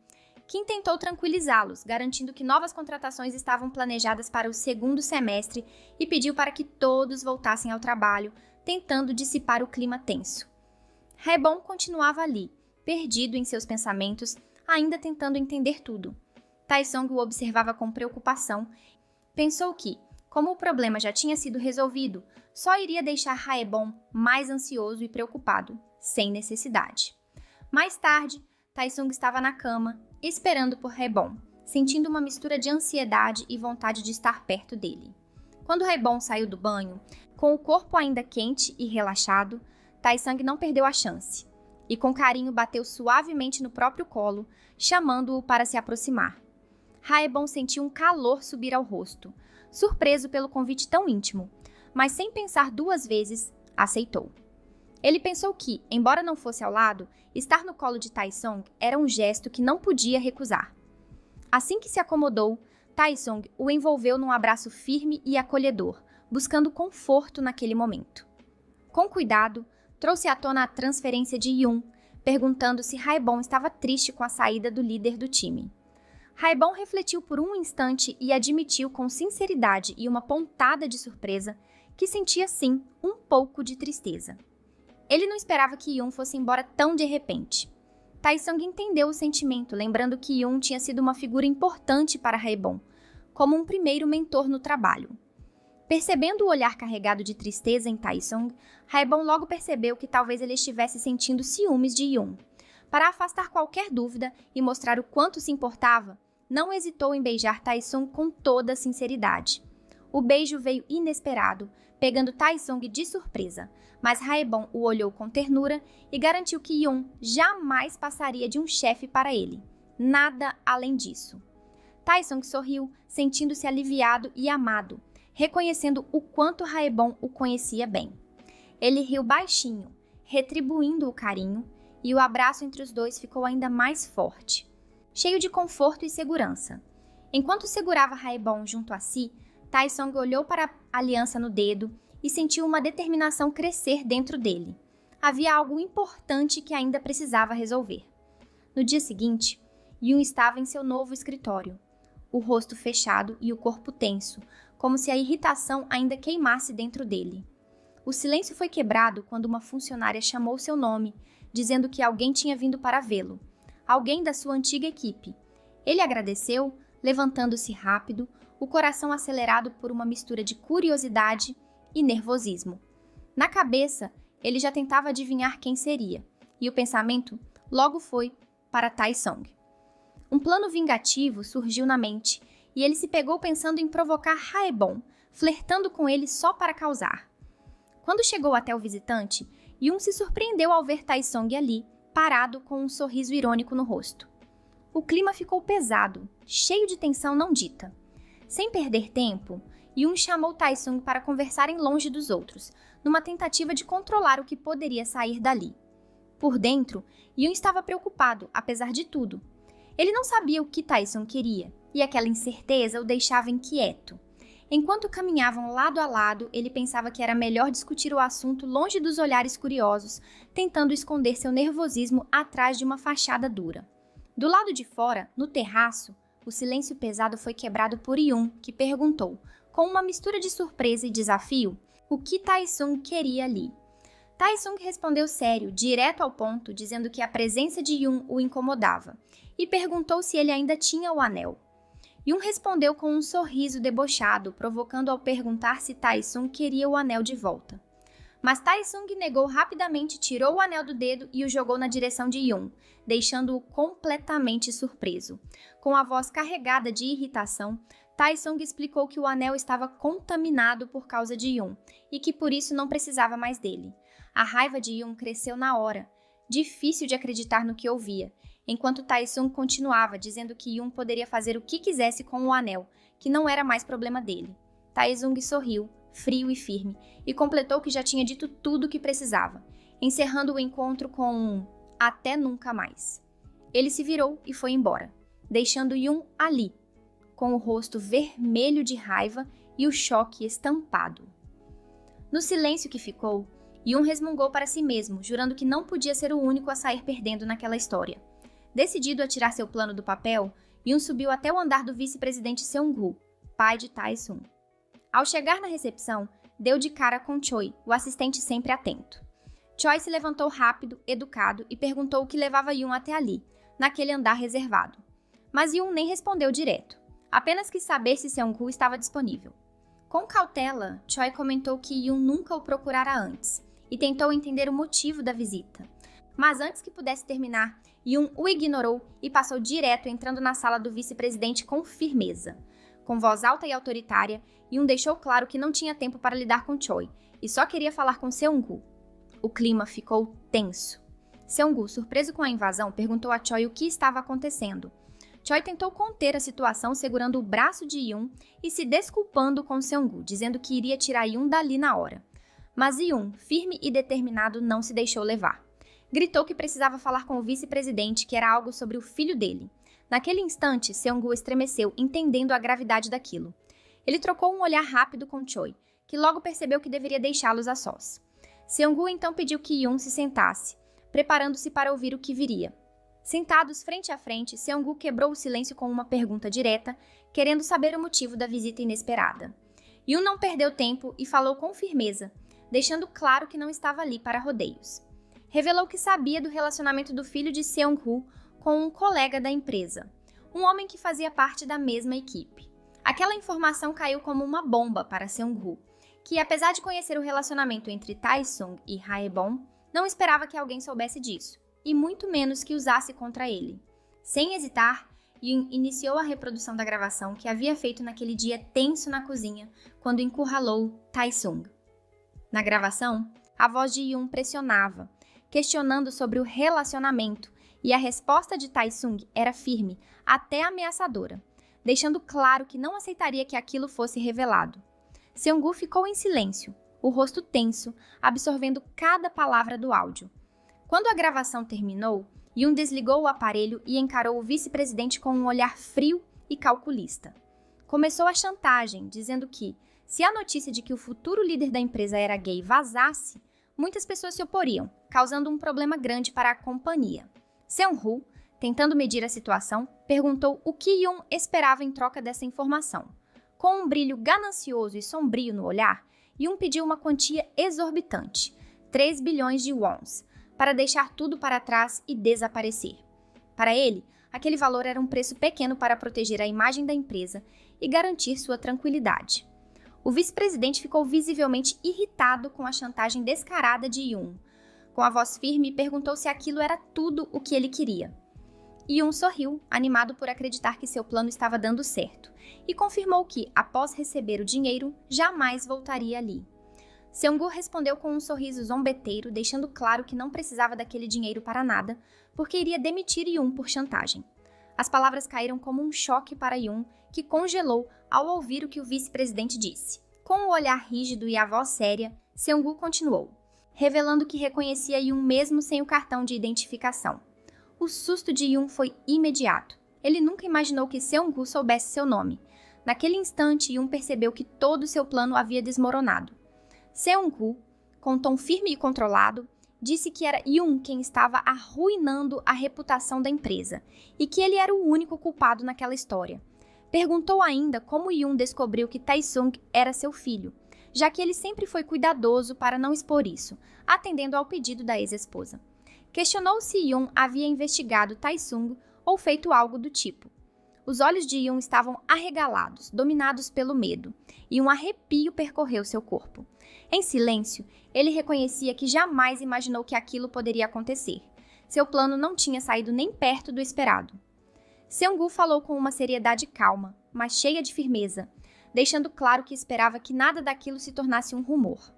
Kim tentou tranquilizá-los, garantindo que novas contratações estavam planejadas para o segundo semestre e pediu para que todos voltassem ao trabalho, tentando dissipar o clima tenso. Haebon continuava ali, perdido em seus pensamentos, ainda tentando entender tudo. Taesung o observava com preocupação. Pensou que, como o problema já tinha sido resolvido, só iria deixar Haebon mais ansioso e preocupado, sem necessidade. Mais tarde, Taesung estava na cama, esperando por Haebon, sentindo uma mistura de ansiedade e vontade de estar perto dele. Quando Haebon saiu do banho, com o corpo ainda quente e relaxado, Taesung não perdeu a chance, e com carinho bateu suavemente no próprio colo, chamando-o para se aproximar. Haebon sentiu um calor subir ao rosto, surpreso pelo convite tão íntimo, mas sem pensar duas vezes, aceitou. Ele pensou que, embora não fosse ao lado, estar no colo de Taesung era um gesto que não podia recusar. Assim que se acomodou, Taesung o envolveu num abraço firme e acolhedor, buscando conforto naquele momento. Com cuidado, trouxe à tona a transferência de Yoon, perguntando se Haebon estava triste com a saída do líder do time. Haebon refletiu por um instante e admitiu com sinceridade e uma pontada de surpresa que sentia sim um pouco de tristeza. Ele não esperava que Yoon fosse embora tão de repente. Taesung entendeu o sentimento, lembrando que Yoon tinha sido uma figura importante para Haebon, como um primeiro mentor no trabalho. Percebendo o olhar carregado de tristeza em Taesung, Haebon logo percebeu que talvez ele estivesse sentindo ciúmes de Yoon. Para afastar qualquer dúvida e mostrar o quanto se importava, não hesitou em beijar Taesung com toda a sinceridade. O beijo veio inesperado, pegando Taesung de surpresa, mas Haebon o olhou com ternura e garantiu que Yoon jamais passaria de um chefe para ele. Nada além disso. Taesung sorriu, sentindo-se aliviado e amado, reconhecendo o quanto Haebon o conhecia bem. Ele riu baixinho, retribuindo o carinho, e o abraço entre os dois ficou ainda mais forte, cheio de conforto e segurança. Enquanto segurava Haebon junto a si, Taesong olhou para a aliança no dedo e sentiu uma determinação crescer dentro dele. Havia algo importante que ainda precisava resolver. No dia seguinte, Yoon estava em seu novo escritório, o rosto fechado e o corpo tenso, como se a irritação ainda queimasse dentro dele. O silêncio foi quebrado quando uma funcionária chamou seu nome, dizendo que alguém tinha vindo para vê-lo, alguém da sua antiga equipe. Ele agradeceu, levantando-se rápido, o coração acelerado por uma mistura de curiosidade e nervosismo. Na cabeça, ele já tentava adivinhar quem seria, e o pensamento logo foi para Taesong. Um plano vingativo surgiu na mente, e ele se pegou pensando em provocar Haebon, flertando com ele só para causar. Quando chegou até o visitante, Yoon se surpreendeu ao ver Taesong ali, parado com um sorriso irônico no rosto. O clima ficou pesado, cheio de tensão não dita. Sem perder tempo, Yoon chamou Taesong para conversarem longe dos outros, numa tentativa de controlar o que poderia sair dali. Por dentro, Yoon estava preocupado, apesar de tudo. Ele não sabia o que Taesong queria, e aquela incerteza o deixava inquieto. Enquanto caminhavam lado a lado, ele pensava que era melhor discutir o assunto longe dos olhares curiosos, tentando esconder seu nervosismo atrás de uma fachada dura. Do lado de fora, no terraço, o silêncio pesado foi quebrado por Yoon, que perguntou, com uma mistura de surpresa e desafio, o que Taesong queria ali. Taesong respondeu sério, direto ao ponto, dizendo que a presença de Yoon o incomodava, e perguntou se ele ainda tinha o anel. Yoon respondeu com um sorriso debochado, provocando ao perguntar se Taesong queria o anel de volta. Mas Taesong negou rapidamente, tirou o anel do dedo e o jogou na direção de Yoon, deixando-o completamente surpreso. Com a voz carregada de irritação, Taesong explicou que o anel estava contaminado por causa de Yoon e que por isso não precisava mais dele. A raiva de Yoon cresceu na hora, difícil de acreditar no que ouvia, enquanto Taesong continuava dizendo que Yoon poderia fazer o que quisesse com o anel, que não era mais problema dele. Taesong sorriu, frio e firme, e completou que já tinha dito tudo o que precisava, encerrando o encontro com um até nunca mais. Ele se virou e foi embora, deixando Yoon ali, com o rosto vermelho de raiva e o choque estampado. No silêncio que ficou, Yoon resmungou para si mesmo, jurando que não podia ser o único a sair perdendo naquela história. Decidido a tirar seu plano do papel, Yoon subiu até o andar do vice-presidente Seung-gu, pai de Tae-sung. Ao chegar na recepção, deu de cara com Choi, o assistente sempre atento. Choi se levantou rápido, educado e perguntou o que levava Yoon até ali, naquele andar reservado. Mas Yoon nem respondeu direto, apenas quis saber se Seung-gu estava disponível. Com cautela, Choi comentou que Yoon nunca o procurara antes e tentou entender o motivo da visita. Mas antes que pudesse terminar, Yoon o ignorou e passou direto, entrando na sala do vice-presidente com firmeza. Com voz alta e autoritária, Yoon deixou claro que não tinha tempo para lidar com Choi e só queria falar com Seung-gu. O clima ficou tenso. Seung-gu, surpreso com a invasão, perguntou a Choi o que estava acontecendo. Choi tentou conter a situação segurando o braço de Yoon e se desculpando com Seung-gu, dizendo que iria tirar Yoon dali na hora. Mas Yoon, firme e determinado, não se deixou levar. Gritou que precisava falar com o vice-presidente, que era algo sobre o filho dele. Naquele instante, Seung-gu estremeceu, entendendo a gravidade daquilo. Ele trocou um olhar rápido com Choi, que logo percebeu que deveria deixá-los a sós. Seung-gu então pediu que Yoon se sentasse, preparando-se para ouvir o que viria. Sentados frente a frente, Seung-gu quebrou o silêncio com uma pergunta direta, querendo saber o motivo da visita inesperada. Yoon não perdeu tempo e falou com firmeza, deixando claro que não estava ali para rodeios. Revelou que sabia do relacionamento do filho de Seung-gu com um colega da empresa, um homem que fazia parte da mesma equipe. Aquela informação caiu como uma bomba para Seung-gu, que apesar de conhecer o relacionamento entre Tae-sung e Haebon, não esperava que alguém soubesse disso, e muito menos que usasse contra ele. Sem hesitar, Yoon iniciou a reprodução da gravação que havia feito naquele dia tenso na cozinha, quando encurralou Tae-sung. Na gravação, a voz de Yoon pressionava, questionando sobre o relacionamento, e a resposta de Tae-sung era firme, até ameaçadora, deixando claro que não aceitaria que aquilo fosse revelado. Seung-gu ficou em silêncio, o rosto tenso, absorvendo cada palavra do áudio. Quando a gravação terminou, Yoon desligou o aparelho e encarou o vice-presidente com um olhar frio e calculista. Começou a chantagem, dizendo que, se a notícia de que o futuro líder da empresa era gay vazasse, muitas pessoas se oporiam, causando um problema grande para a companhia. Seung-woo, tentando medir a situação, perguntou o que Yoon esperava em troca dessa informação. Com um brilho ganancioso e sombrio no olhar, Yoon pediu uma quantia exorbitante, 3 bilhões de wons, para deixar tudo para trás e desaparecer. Para ele, aquele valor era um preço pequeno para proteger a imagem da empresa e garantir sua tranquilidade. O vice-presidente ficou visivelmente irritado com a chantagem descarada de Yoon. Com a voz firme, perguntou se aquilo era tudo o que ele queria. Yoon sorriu, animado por acreditar que seu plano estava dando certo, e confirmou que, após receber o dinheiro, jamais voltaria ali. Seung-woo respondeu com um sorriso zombeteiro, deixando claro que não precisava daquele dinheiro para nada, porque iria demitir Yoon por chantagem. As palavras caíram como um choque para Yoon, que congelou ao ouvir o que o vice-presidente disse. Com o olhar rígido e a voz séria, Seung-woo continuou, revelando que reconhecia Yoon mesmo sem o cartão de identificação. O susto de Yoon foi imediato. Ele nunca imaginou que Seung-woo soubesse seu nome. Naquele instante, Yoon percebeu que todo seu plano havia desmoronado. Seung-woo, com tom firme e controlado, disse que era Yoon quem estava arruinando a reputação da empresa e que ele era o único culpado naquela história. Perguntou ainda como Yoon descobriu que Tae-sung era seu filho, já que ele sempre foi cuidadoso para não expor isso, atendendo ao pedido da ex-esposa. Questionou se Yoon havia investigado Tae-sung ou feito algo do tipo. Os olhos de Yoon estavam arregalados, dominados pelo medo, e um arrepio percorreu seu corpo. Em silêncio, ele reconhecia que jamais imaginou que aquilo poderia acontecer. Seu plano não tinha saído nem perto do esperado. Seung-woo falou com uma seriedade calma, mas cheia de firmeza, deixando claro que esperava que nada daquilo se tornasse um rumor.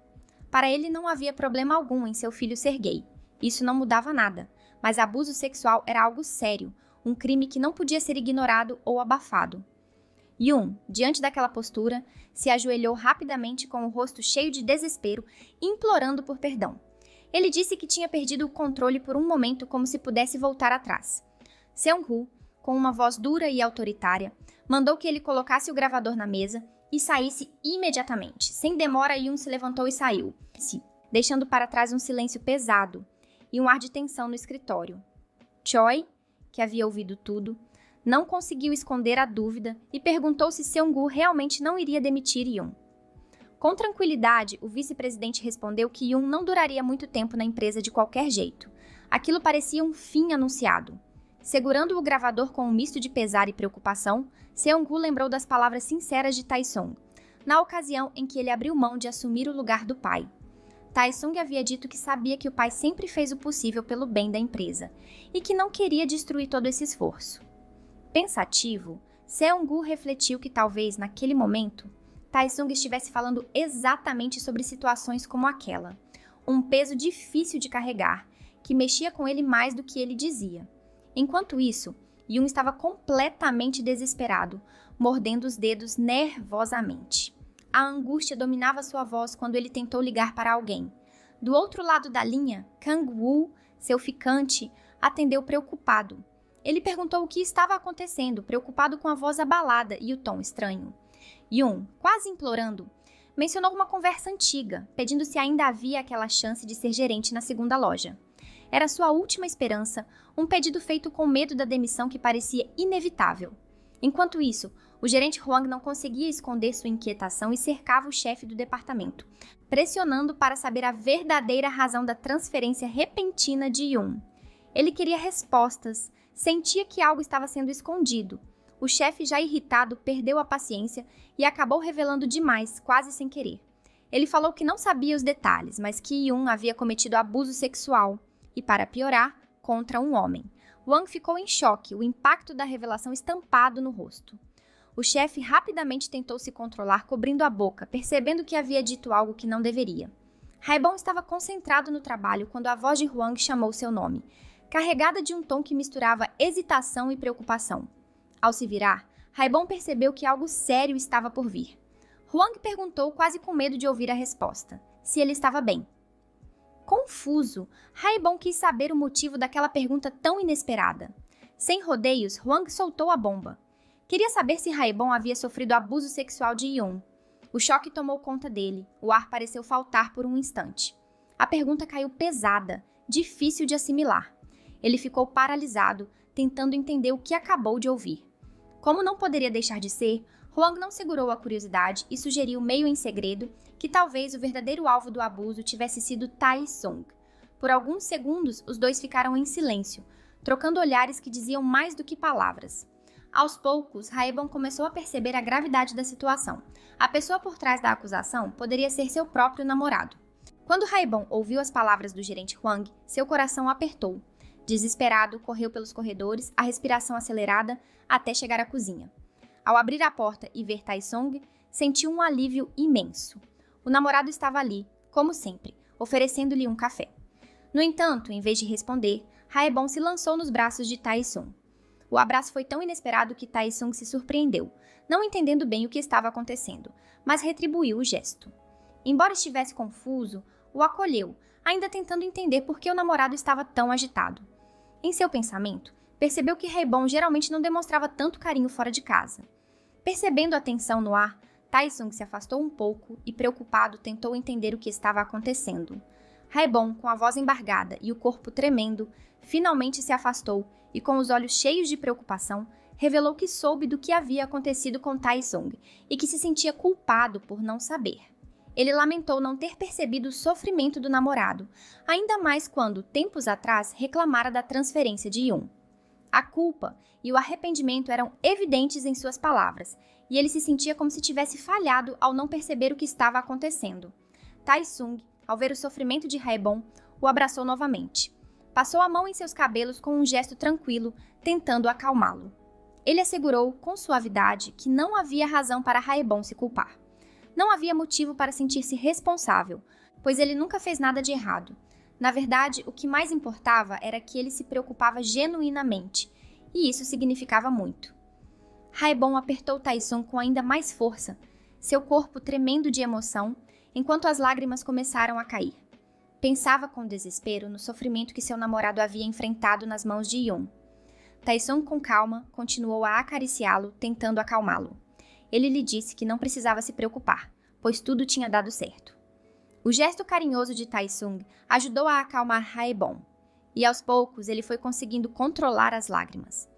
Para ele não havia problema algum em seu filho ser gay. Isso não mudava nada, mas abuso sexual era algo sério, um crime que não podia ser ignorado ou abafado. Yoon, diante daquela postura, se ajoelhou rapidamente com o rosto cheio de desespero, implorando por perdão. Ele disse que tinha perdido o controle por um momento como se pudesse voltar atrás. Seung-woo, com uma voz dura e autoritária, mandou que ele colocasse o gravador na mesa e saísse imediatamente. Sem demora, Yoon se levantou e saiu, deixando para trás um silêncio pesado e um ar de tensão no escritório. Choi, que havia ouvido tudo, não conseguiu esconder a dúvida e perguntou se Seung-woo realmente não iria demitir Yoon. Com tranquilidade, o vice-presidente respondeu que Yoon não duraria muito tempo na empresa de qualquer jeito. Aquilo parecia um fim anunciado. Segurando o gravador com um misto de pesar e preocupação, Seung-woo lembrou das palavras sinceras de Tae-sung, na ocasião em que ele abriu mão de assumir o lugar do pai. Tae-sung havia dito que sabia que o pai sempre fez o possível pelo bem da empresa e que não queria destruir todo esse esforço. Pensativo, Seung-woo refletiu que talvez, naquele momento, Tae-sung estivesse falando exatamente sobre situações como aquela, um peso difícil de carregar, que mexia com ele mais do que ele dizia. Enquanto isso, Yoon estava completamente desesperado, mordendo os dedos nervosamente. A angústia dominava sua voz quando ele tentou ligar para alguém. Do outro lado da linha, Kang-woo, seu ficante, atendeu preocupado. Ele perguntou o que estava acontecendo, preocupado com a voz abalada e o tom estranho. Yoon, quase implorando, mencionou uma conversa antiga, pedindo se ainda havia aquela chance de ser gerente na segunda loja. Era sua última esperança, um pedido feito com medo da demissão que parecia inevitável. Enquanto isso, o gerente Hwang não conseguia esconder sua inquietação e cercava o chefe do departamento, pressionando para saber a verdadeira razão da transferência repentina de Yoon. Ele queria respostas, sentia que algo estava sendo escondido. O chefe, já irritado, perdeu a paciência e acabou revelando demais, quase sem querer. Ele falou que não sabia os detalhes, mas que Yoon havia cometido abuso sexual e, para piorar, contra um homem. Hwang ficou em choque, o impacto da revelação estampado no rosto. O chefe rapidamente tentou se controlar, cobrindo a boca, percebendo que havia dito algo que não deveria. Haebon estava concentrado no trabalho quando a voz de Hwang chamou seu nome, carregada de um tom que misturava hesitação e preocupação. Ao se virar, Haebon percebeu que algo sério estava por vir. Hwang perguntou, quase com medo de ouvir a resposta. se ele estava bem. Confuso, Haebon quis saber o motivo daquela pergunta tão inesperada. Sem rodeios, Hwang soltou a bomba. Queria saber se Haebon havia sofrido abuso sexual de Yoon. O choque tomou conta dele, o ar pareceu faltar por um instante. A pergunta caiu pesada, difícil de assimilar. Ele ficou paralisado, tentando entender o que acabou de ouvir. Como não poderia deixar de ser, Hwang não segurou a curiosidade e sugeriu meio em segredo que talvez o verdadeiro alvo do abuso tivesse sido Tae-sung. Por alguns segundos, os dois ficaram em silêncio, trocando olhares que diziam mais do que palavras. Aos poucos, Haebon começou a perceber a gravidade da situação. A pessoa por trás da acusação poderia ser seu próprio namorado. Quando Haebon ouviu as palavras do gerente Hwang, seu coração apertou. Desesperado, correu pelos corredores, a respiração acelerada, até chegar à cozinha. Ao abrir a porta e ver Tae-sung, sentiu um alívio imenso. O namorado estava ali, como sempre, oferecendo-lhe um café. No entanto, em vez de responder, Haebon se lançou nos braços de Tae-sung. O abraço foi tão inesperado que Tae-sung se surpreendeu, não entendendo bem o que estava acontecendo, mas retribuiu o gesto. Embora estivesse confuso, o acolheu, ainda tentando entender por que o namorado estava tão agitado. Em seu pensamento, percebeu que Haebon geralmente não demonstrava tanto carinho fora de casa. Percebendo a tensão no ar, Tae-sung se afastou um pouco e, preocupado, tentou entender o que estava acontecendo. Haebon, com a voz embargada e o corpo tremendo, finalmente se afastou e, com os olhos cheios de preocupação, revelou que soube do que havia acontecido com Tae-sung e que se sentia culpado por não saber. Ele lamentou não ter percebido o sofrimento do namorado, ainda mais quando, tempos atrás, reclamara da transferência de Yoon. A culpa e o arrependimento eram evidentes em suas palavras, e ele se sentia como se tivesse falhado ao não perceber o que estava acontecendo. Tae-sung, ao ver o sofrimento de Haebon, o abraçou novamente. Passou a mão em seus cabelos com um gesto tranquilo, tentando acalmá-lo. Ele assegurou, com suavidade, que não havia razão para Haebon se culpar. Não havia motivo para sentir-se responsável, pois ele nunca fez nada de errado. Na verdade, o que mais importava era que ele se preocupava genuinamente, e isso significava muito. Haebon apertou Tae-sung com ainda mais força, seu corpo tremendo de emoção, enquanto as lágrimas começaram a cair. Pensava com desespero no sofrimento que seu namorado havia enfrentado nas mãos de Yoon. Tae-sung, com calma, continuou a acariciá-lo, tentando acalmá-lo. Ele lhe disse que não precisava se preocupar, pois tudo tinha dado certo. O gesto carinhoso de Tae-sung ajudou a acalmar Haebon, e aos poucos ele foi conseguindo controlar as lágrimas.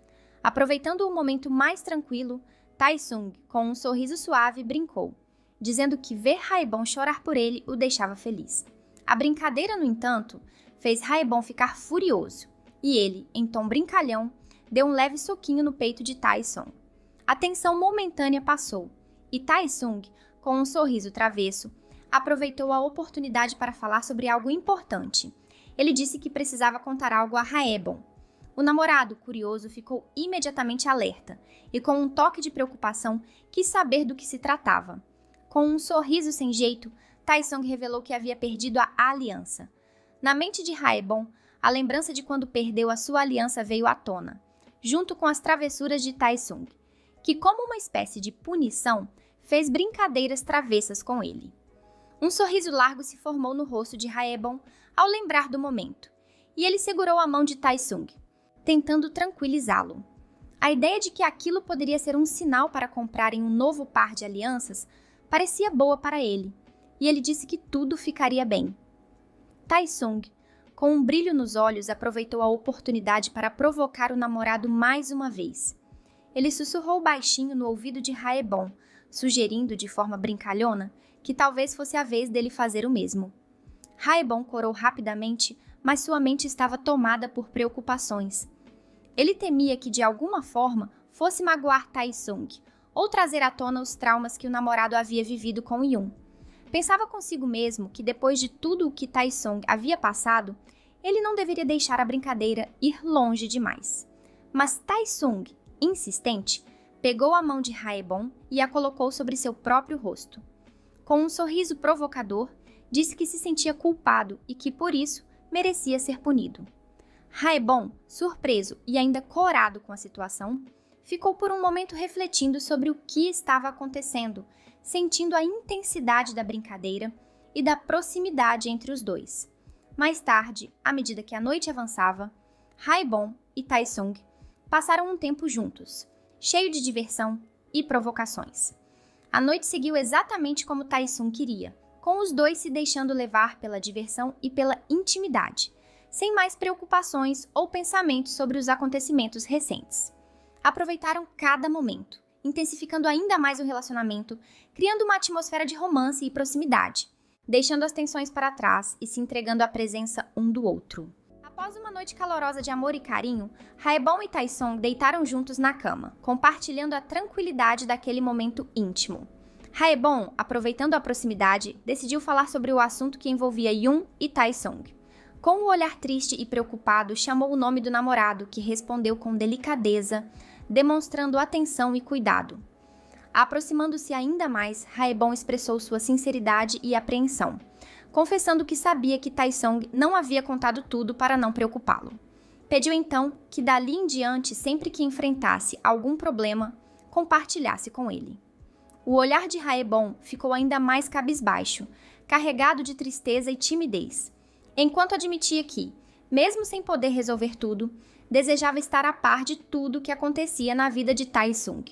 Aproveitando o momento mais tranquilo, Tae-sung, com um sorriso suave, brincou, dizendo que ver Haebon chorar por ele o deixava feliz. A brincadeira, no entanto, fez Haebon ficar furioso, e ele, em tom brincalhão, deu um leve soquinho no peito de Tae-sung. A tensão momentânea passou, e Tae-sung, com um sorriso travesso, aproveitou a oportunidade para falar sobre algo importante. Ele disse que precisava contar algo a Haebon. O namorado, curioso, ficou imediatamente alerta, e com um toque de preocupação, quis saber do que se tratava. Com um sorriso sem jeito, Tae-sung revelou que havia perdido a aliança. Na mente de Haebon, a lembrança de quando perdeu a sua aliança veio à tona, junto com as travessuras de Tae-sung, que, como uma espécie de punição, fez brincadeiras travessas com ele. Um sorriso largo se formou no rosto de Haebon ao lembrar do momento, e ele segurou a mão de Tae-sung, tentando tranquilizá-lo. A ideia de que aquilo poderia ser um sinal para comprarem um novo par de alianças parecia boa para ele, e ele disse que tudo ficaria bem. Tae-sung, com um brilho nos olhos, aproveitou a oportunidade para provocar o namorado mais uma vez. Ele sussurrou baixinho no ouvido de Haebon, sugerindo de forma brincalhona que talvez fosse a vez dele fazer o mesmo. Haebon corou rapidamente, mas sua mente estava tomada por preocupações. Ele temia que, de alguma forma, fosse magoar Tae-sung ou trazer à tona os traumas que o namorado havia vivido com Yoon. Pensava consigo mesmo que, depois de tudo o que Tae-sung havia passado, ele não deveria deixar a brincadeira ir longe demais. Mas Tae-sung, insistente, pegou a mão de Haebon e a colocou sobre seu próprio rosto. Com um sorriso provocador, disse que se sentia culpado e que, por isso, merecia ser punido. Haebon, surpreso e ainda corado com a situação, ficou por um momento refletindo sobre o que estava acontecendo, sentindo a intensidade da brincadeira e da proximidade entre os dois. Mais tarde, à medida que a noite avançava, Haebon e Taesung passaram um tempo juntos, cheio de diversão e provocações. A noite seguiu exatamente como Taesung queria, com os dois se deixando levar pela diversão e pela intimidade, sem mais preocupações ou pensamentos sobre os acontecimentos recentes. Aproveitaram cada momento, intensificando ainda mais o relacionamento, criando uma atmosfera de romance e proximidade, deixando as tensões para trás e se entregando à presença um do outro. Após uma noite calorosa de amor e carinho, Haebon e Taesung deitaram juntos na cama, compartilhando a tranquilidade daquele momento íntimo. Haebon, aproveitando a proximidade, decidiu falar sobre o assunto que envolvia Yoon e Taesung. Com o olhar triste e preocupado, chamou o nome do namorado, que respondeu com delicadeza, demonstrando atenção e cuidado. Aproximando-se ainda mais, Haebon expressou sua sinceridade e apreensão, confessando que sabia que Taesung não havia contado tudo para não preocupá-lo. Pediu então que dali em diante, sempre que enfrentasse algum problema, compartilhasse com ele. O olhar de Haebon ficou ainda mais cabisbaixo, carregado de tristeza e timidez, enquanto admitia que, mesmo sem poder resolver tudo, desejava estar a par de tudo o que acontecia na vida de Taesung.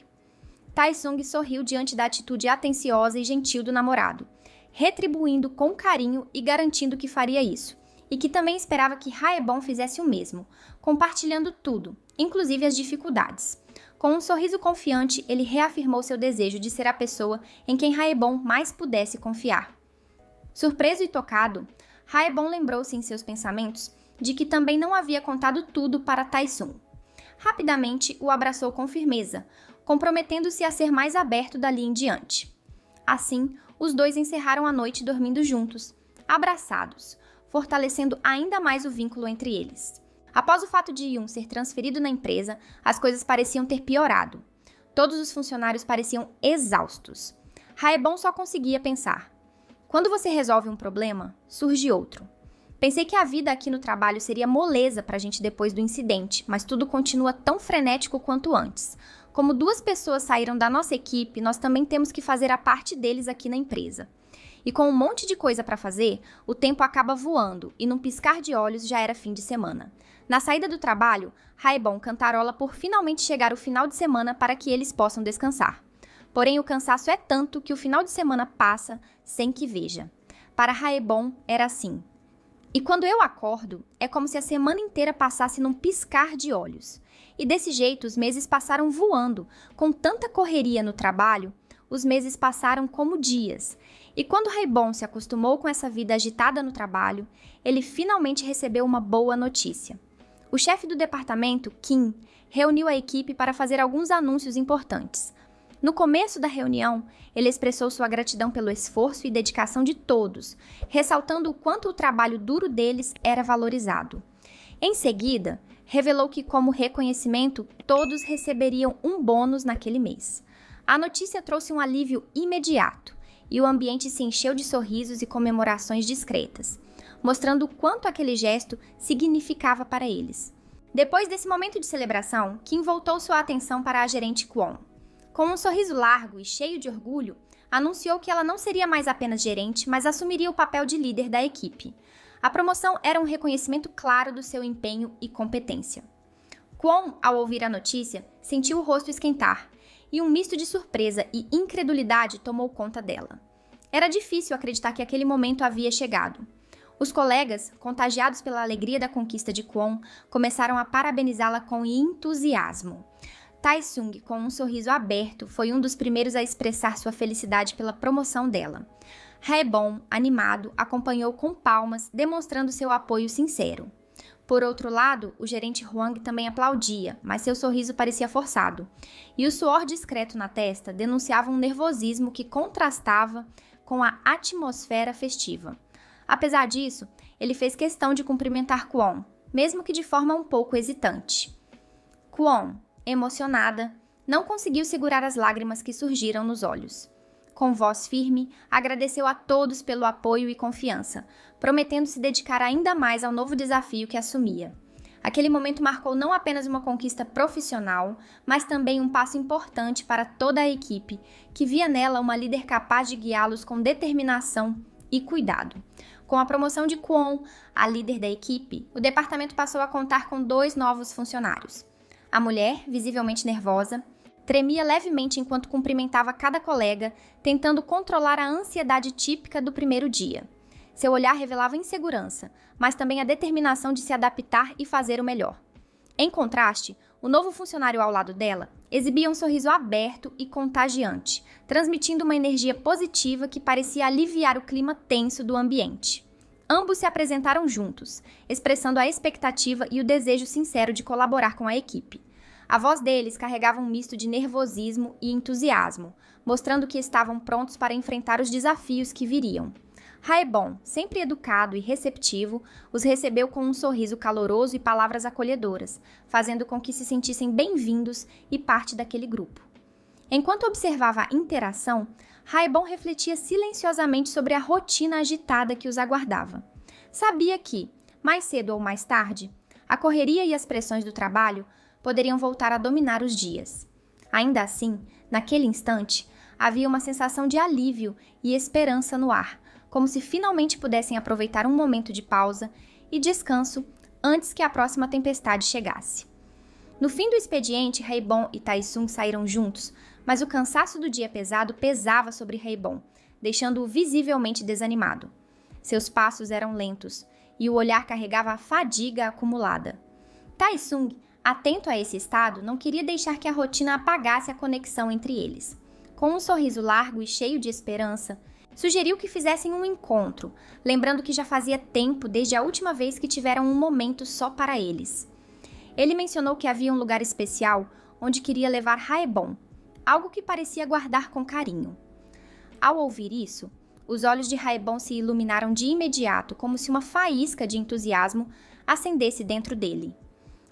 Taesung sorriu diante da atitude atenciosa e gentil do namorado, retribuindo com carinho e garantindo que faria isso, e que também esperava que Haebon fizesse o mesmo, compartilhando tudo, inclusive as dificuldades. Com um sorriso confiante, ele reafirmou seu desejo de ser a pessoa em quem Haebon mais pudesse confiar. Surpreso e tocado, Haebon lembrou-se em seus pensamentos de que também não havia contado tudo para Taesung. Rapidamente o abraçou com firmeza, comprometendo-se a ser mais aberto dali em diante. Assim, os dois encerraram a noite dormindo juntos, abraçados, fortalecendo ainda mais o vínculo entre eles. Após o fato de Yoon ser transferido na empresa, as coisas pareciam ter piorado. Todos os funcionários pareciam exaustos. Haebon só conseguia pensar: quando você resolve um problema, surge outro. Pensei que a vida aqui no trabalho seria moleza pra gente depois do incidente, mas tudo continua tão frenético quanto antes. Como 2 pessoas saíram da nossa equipe, nós também temos que fazer a parte deles aqui na empresa. E com um monte de coisa para fazer, o tempo acaba voando e num piscar de olhos já era fim de semana. Na saída do trabalho, Haebon cantarola por finalmente chegar o final de semana para que eles possam descansar. Porém, o cansaço é tanto que o final de semana passa sem que veja. Para Haebon era assim: e quando eu acordo, é como se a semana inteira passasse num piscar de olhos. E desse jeito, os meses passaram voando. Com tanta correria no trabalho, os meses passaram como dias. E quando Haebon se acostumou com essa vida agitada no trabalho, ele finalmente recebeu uma boa notícia. O chefe do departamento, Kim, reuniu a equipe para fazer alguns anúncios importantes. No começo da reunião, ele expressou sua gratidão pelo esforço e dedicação de todos, ressaltando o quanto o trabalho duro deles era valorizado. Em seguida, revelou que, como reconhecimento, todos receberiam um bônus naquele mês. A notícia trouxe um alívio imediato, e o ambiente se encheu de sorrisos e comemorações discretas, mostrando o quanto aquele gesto significava para eles. Depois desse momento de celebração, Kim voltou sua atenção para a gerente Kwon. Com um sorriso largo e cheio de orgulho, anunciou que ela não seria mais apenas gerente, mas assumiria o papel de líder da equipe. A promoção era um reconhecimento claro do seu empenho e competência. Kwon, ao ouvir a notícia, sentiu o rosto esquentar, e um misto de surpresa e incredulidade tomou conta dela. Era difícil acreditar que aquele momento havia chegado. Os colegas, contagiados pela alegria da conquista de Kwon, começaram a parabenizá-la com entusiasmo. Taesung, com um sorriso aberto, foi um dos primeiros a expressar sua felicidade pela promoção dela. Haebon, animado, acompanhou com palmas, demonstrando seu apoio sincero. Por outro lado, o gerente Hwang também aplaudia, mas seu sorriso parecia forçado, e o suor discreto na testa denunciava um nervosismo que contrastava com a atmosfera festiva. Apesar disso, ele fez questão de cumprimentar Kwon, mesmo que de forma um pouco hesitante. Kwon, emocionada, não conseguiu segurar as lágrimas que surgiram nos olhos. Com voz firme, agradeceu a todos pelo apoio e confiança, prometendo se dedicar ainda mais ao novo desafio que assumia. Aquele momento marcou não apenas uma conquista profissional, mas também um passo importante para toda a equipe, que via nela uma líder capaz de guiá-los com determinação e cuidado. Com a promoção de Kwon, a líder da equipe, o departamento passou a contar com 2 novos funcionários. A mulher, visivelmente nervosa, tremia levemente enquanto cumprimentava cada colega, tentando controlar a ansiedade típica do primeiro dia. Seu olhar revelava insegurança, mas também a determinação de se adaptar e fazer o melhor. Em contraste, o novo funcionário ao lado dela exibia um sorriso aberto e contagiante, transmitindo uma energia positiva que parecia aliviar o clima tenso do ambiente. Ambos se apresentaram juntos, expressando a expectativa e o desejo sincero de colaborar com a equipe. A voz deles carregava um misto de nervosismo e entusiasmo, mostrando que estavam prontos para enfrentar os desafios que viriam. Haebon, sempre educado e receptivo, os recebeu com um sorriso caloroso e palavras acolhedoras, fazendo com que se sentissem bem-vindos e parte daquele grupo. Enquanto observava a interação, Haebon refletia silenciosamente sobre a rotina agitada que os aguardava. Sabia que, mais cedo ou mais tarde, a correria e as pressões do trabalho poderiam voltar a dominar os dias. Ainda assim, naquele instante, havia uma sensação de alívio e esperança no ar, como se finalmente pudessem aproveitar um momento de pausa e descanso antes que a próxima tempestade chegasse. No fim do expediente, Haebon e Taesung saíram juntos, mas o cansaço do dia pesado pesava sobre Haebon, deixando-o visivelmente desanimado. Seus passos eram lentos e o olhar carregava a fadiga acumulada. Taesung, atento a esse estado, não queria deixar que a rotina apagasse a conexão entre eles. Com um sorriso largo e cheio de esperança, sugeriu que fizessem um encontro, lembrando que já fazia tempo desde a última vez que tiveram um momento só para eles. Ele mencionou que havia um lugar especial onde queria levar Haebon, algo que parecia guardar com carinho. Ao ouvir isso, os olhos de Haebon se iluminaram de imediato, como se uma faísca de entusiasmo acendesse dentro dele.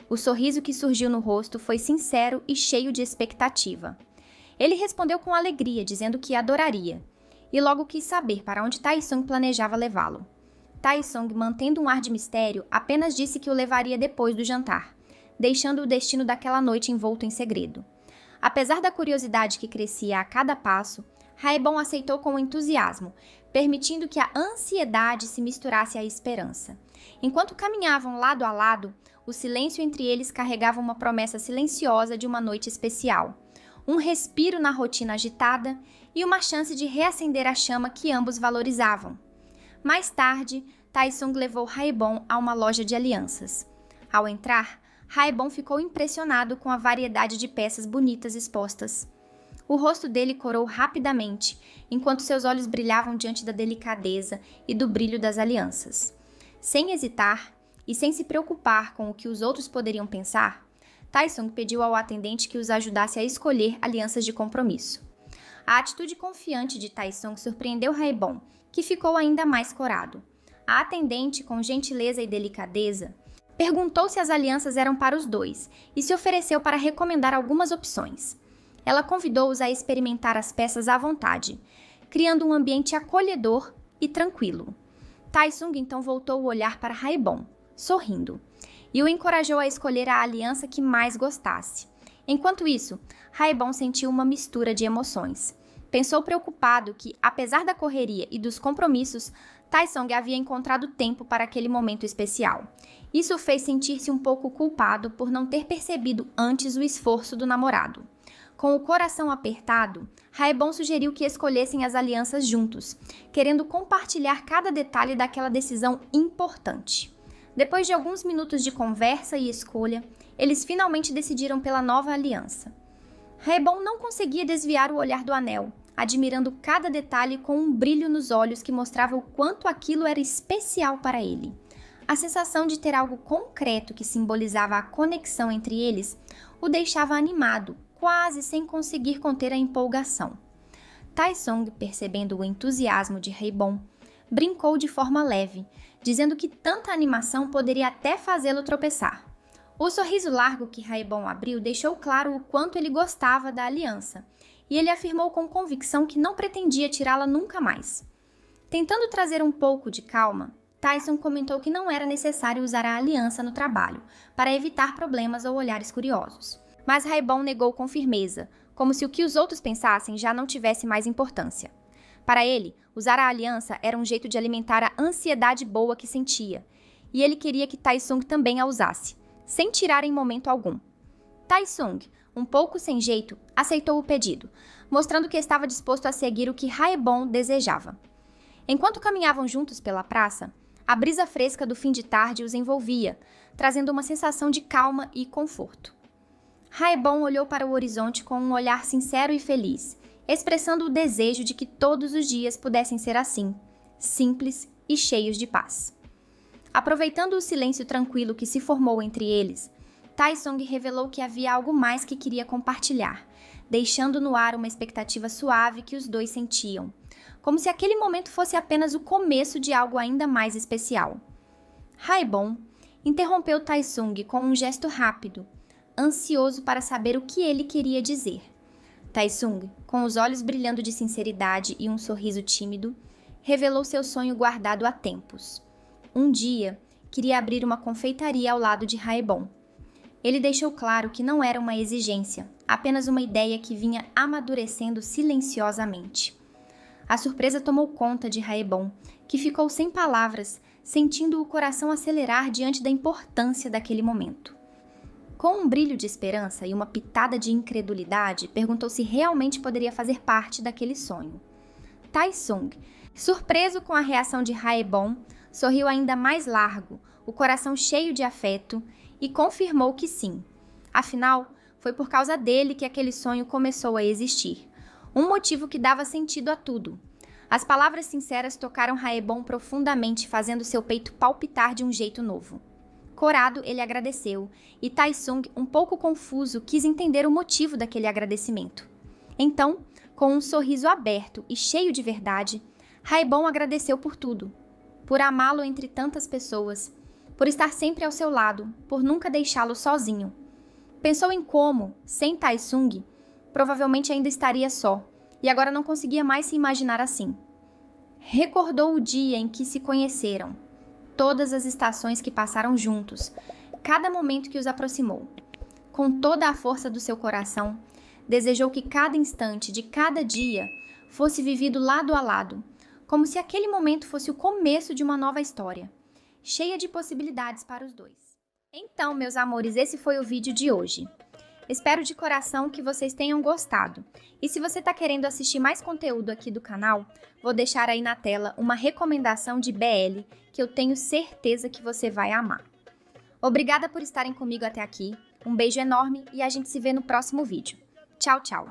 O sorriso que surgiu no rosto foi sincero e cheio de expectativa. Ele respondeu com alegria, dizendo que adoraria, e logo quis saber para onde Taesung planejava levá-lo. Taesung, mantendo um ar de mistério, apenas disse que o levaria depois do jantar, deixando o destino daquela noite envolto em segredo. Apesar da curiosidade que crescia a cada passo, Haebon aceitou com entusiasmo, permitindo que a ansiedade se misturasse à esperança. Enquanto caminhavam lado a lado, o silêncio entre eles carregava uma promessa silenciosa de uma noite especial, um respiro na rotina agitada e uma chance de reacender a chama que ambos valorizavam. Mais tarde, Taesung levou Haebon a uma loja de alianças. Ao entrar, Haebon ficou impressionado com a variedade de peças bonitas expostas. O rosto dele corou rapidamente, enquanto seus olhos brilhavam diante da delicadeza e do brilho das alianças. Sem hesitar e sem se preocupar com o que os outros poderiam pensar, Taesung pediu ao atendente que os ajudasse a escolher alianças de compromisso. A atitude confiante de Taesung surpreendeu Haebon, que ficou ainda mais corado. A atendente, com gentileza e delicadeza, perguntou se as alianças eram para os dois e se ofereceu para recomendar algumas opções. Ela convidou-os a experimentar as peças à vontade, criando um ambiente acolhedor e tranquilo. Taesung então voltou o olhar para Haebon, sorrindo, e o encorajou a escolher a aliança que mais gostasse. Enquanto isso, Haebon sentiu uma mistura de emoções. Pensou preocupado que, apesar da correria e dos compromissos, Taesung havia encontrado tempo para aquele momento especial. Isso o fez sentir-se um pouco culpado por não ter percebido antes o esforço do namorado. Com o coração apertado, Haebon sugeriu que escolhessem as alianças juntos, querendo compartilhar cada detalhe daquela decisão importante. Depois de alguns minutos de conversa e escolha, eles finalmente decidiram pela nova aliança. Haebon não conseguia desviar o olhar do anel, admirando cada detalhe com um brilho nos olhos que mostrava o quanto aquilo era especial para ele. A sensação de ter algo concreto que simbolizava a conexão entre eles o deixava animado, quase sem conseguir conter a empolgação. Taesung, percebendo o entusiasmo de Haebon, brincou de forma leve, dizendo que tanta animação poderia até fazê-lo tropeçar. O sorriso largo que Haebon abriu deixou claro o quanto ele gostava da aliança, e ele afirmou com convicção que não pretendia tirá-la nunca mais. Tentando trazer um pouco de calma, Taesung comentou que não era necessário usar a aliança no trabalho, para evitar problemas ou olhares curiosos. Mas Haebon negou com firmeza, como se o que os outros pensassem já não tivesse mais importância. Para ele, usar a aliança era um jeito de alimentar a ansiedade boa que sentia, e ele queria que Tai-Sung também a usasse, sem tirar em momento algum. Tai-Sung, um pouco sem jeito, aceitou o pedido, mostrando que estava disposto a seguir o que Haebon desejava. Enquanto caminhavam juntos pela praça, a brisa fresca do fim de tarde os envolvia, trazendo uma sensação de calma e conforto. Haebon olhou para o horizonte com um olhar sincero e feliz, expressando o desejo de que todos os dias pudessem ser assim, simples e cheios de paz. Aproveitando o silêncio tranquilo que se formou entre eles, Tai-Sung revelou que havia algo mais que queria compartilhar, deixando no ar uma expectativa suave que os dois sentiam, como se aquele momento fosse apenas o começo de algo ainda mais especial. Haebon interrompeu Tai-Sung com um gesto rápido, ansioso para saber o que ele queria dizer. Tai-Sung, com os olhos brilhando de sinceridade e um sorriso tímido, revelou seu sonho guardado há tempos. Um dia, queria abrir uma confeitaria ao lado de Haebon. Ele deixou claro que não era uma exigência, apenas uma ideia que vinha amadurecendo silenciosamente. A surpresa tomou conta de Haebon, que ficou sem palavras, sentindo o coração acelerar diante da importância daquele momento. Com um brilho de esperança e uma pitada de incredulidade, perguntou se realmente poderia fazer parte daquele sonho. Tai-Sung, surpreso com a reação de Haebon, sorriu ainda mais largo, o coração cheio de afeto, e confirmou que sim. Afinal, foi por causa dele que aquele sonho começou a existir. Um motivo que dava sentido a tudo. As palavras sinceras tocaram Haebon profundamente, fazendo seu peito palpitar de um jeito novo. Corado, ele agradeceu, e Tai-Sung, um pouco confuso, quis entender o motivo daquele agradecimento. Então, com um sorriso aberto e cheio de verdade, Haebon agradeceu por tudo. Por amá-lo entre tantas pessoas, por estar sempre ao seu lado, por nunca deixá-lo sozinho. Pensou em como, sem Tai-Sung, provavelmente ainda estaria só, e agora não conseguia mais se imaginar assim. Recordou o dia em que se conheceram, todas as estações que passaram juntos, cada momento que os aproximou. Com toda a força do seu coração, desejou que cada instante de cada dia fosse vivido lado a lado, como se aquele momento fosse o começo de uma nova história, cheia de possibilidades para os dois. Então, meus amores, esse foi o vídeo de hoje. Espero de coração que vocês tenham gostado. E se você está querendo assistir mais conteúdo aqui do canal, vou deixar aí na tela uma recomendação de BL que eu tenho certeza que você vai amar. Obrigada por estarem comigo até aqui, um beijo enorme e a gente se vê no próximo vídeo. Tchau, tchau!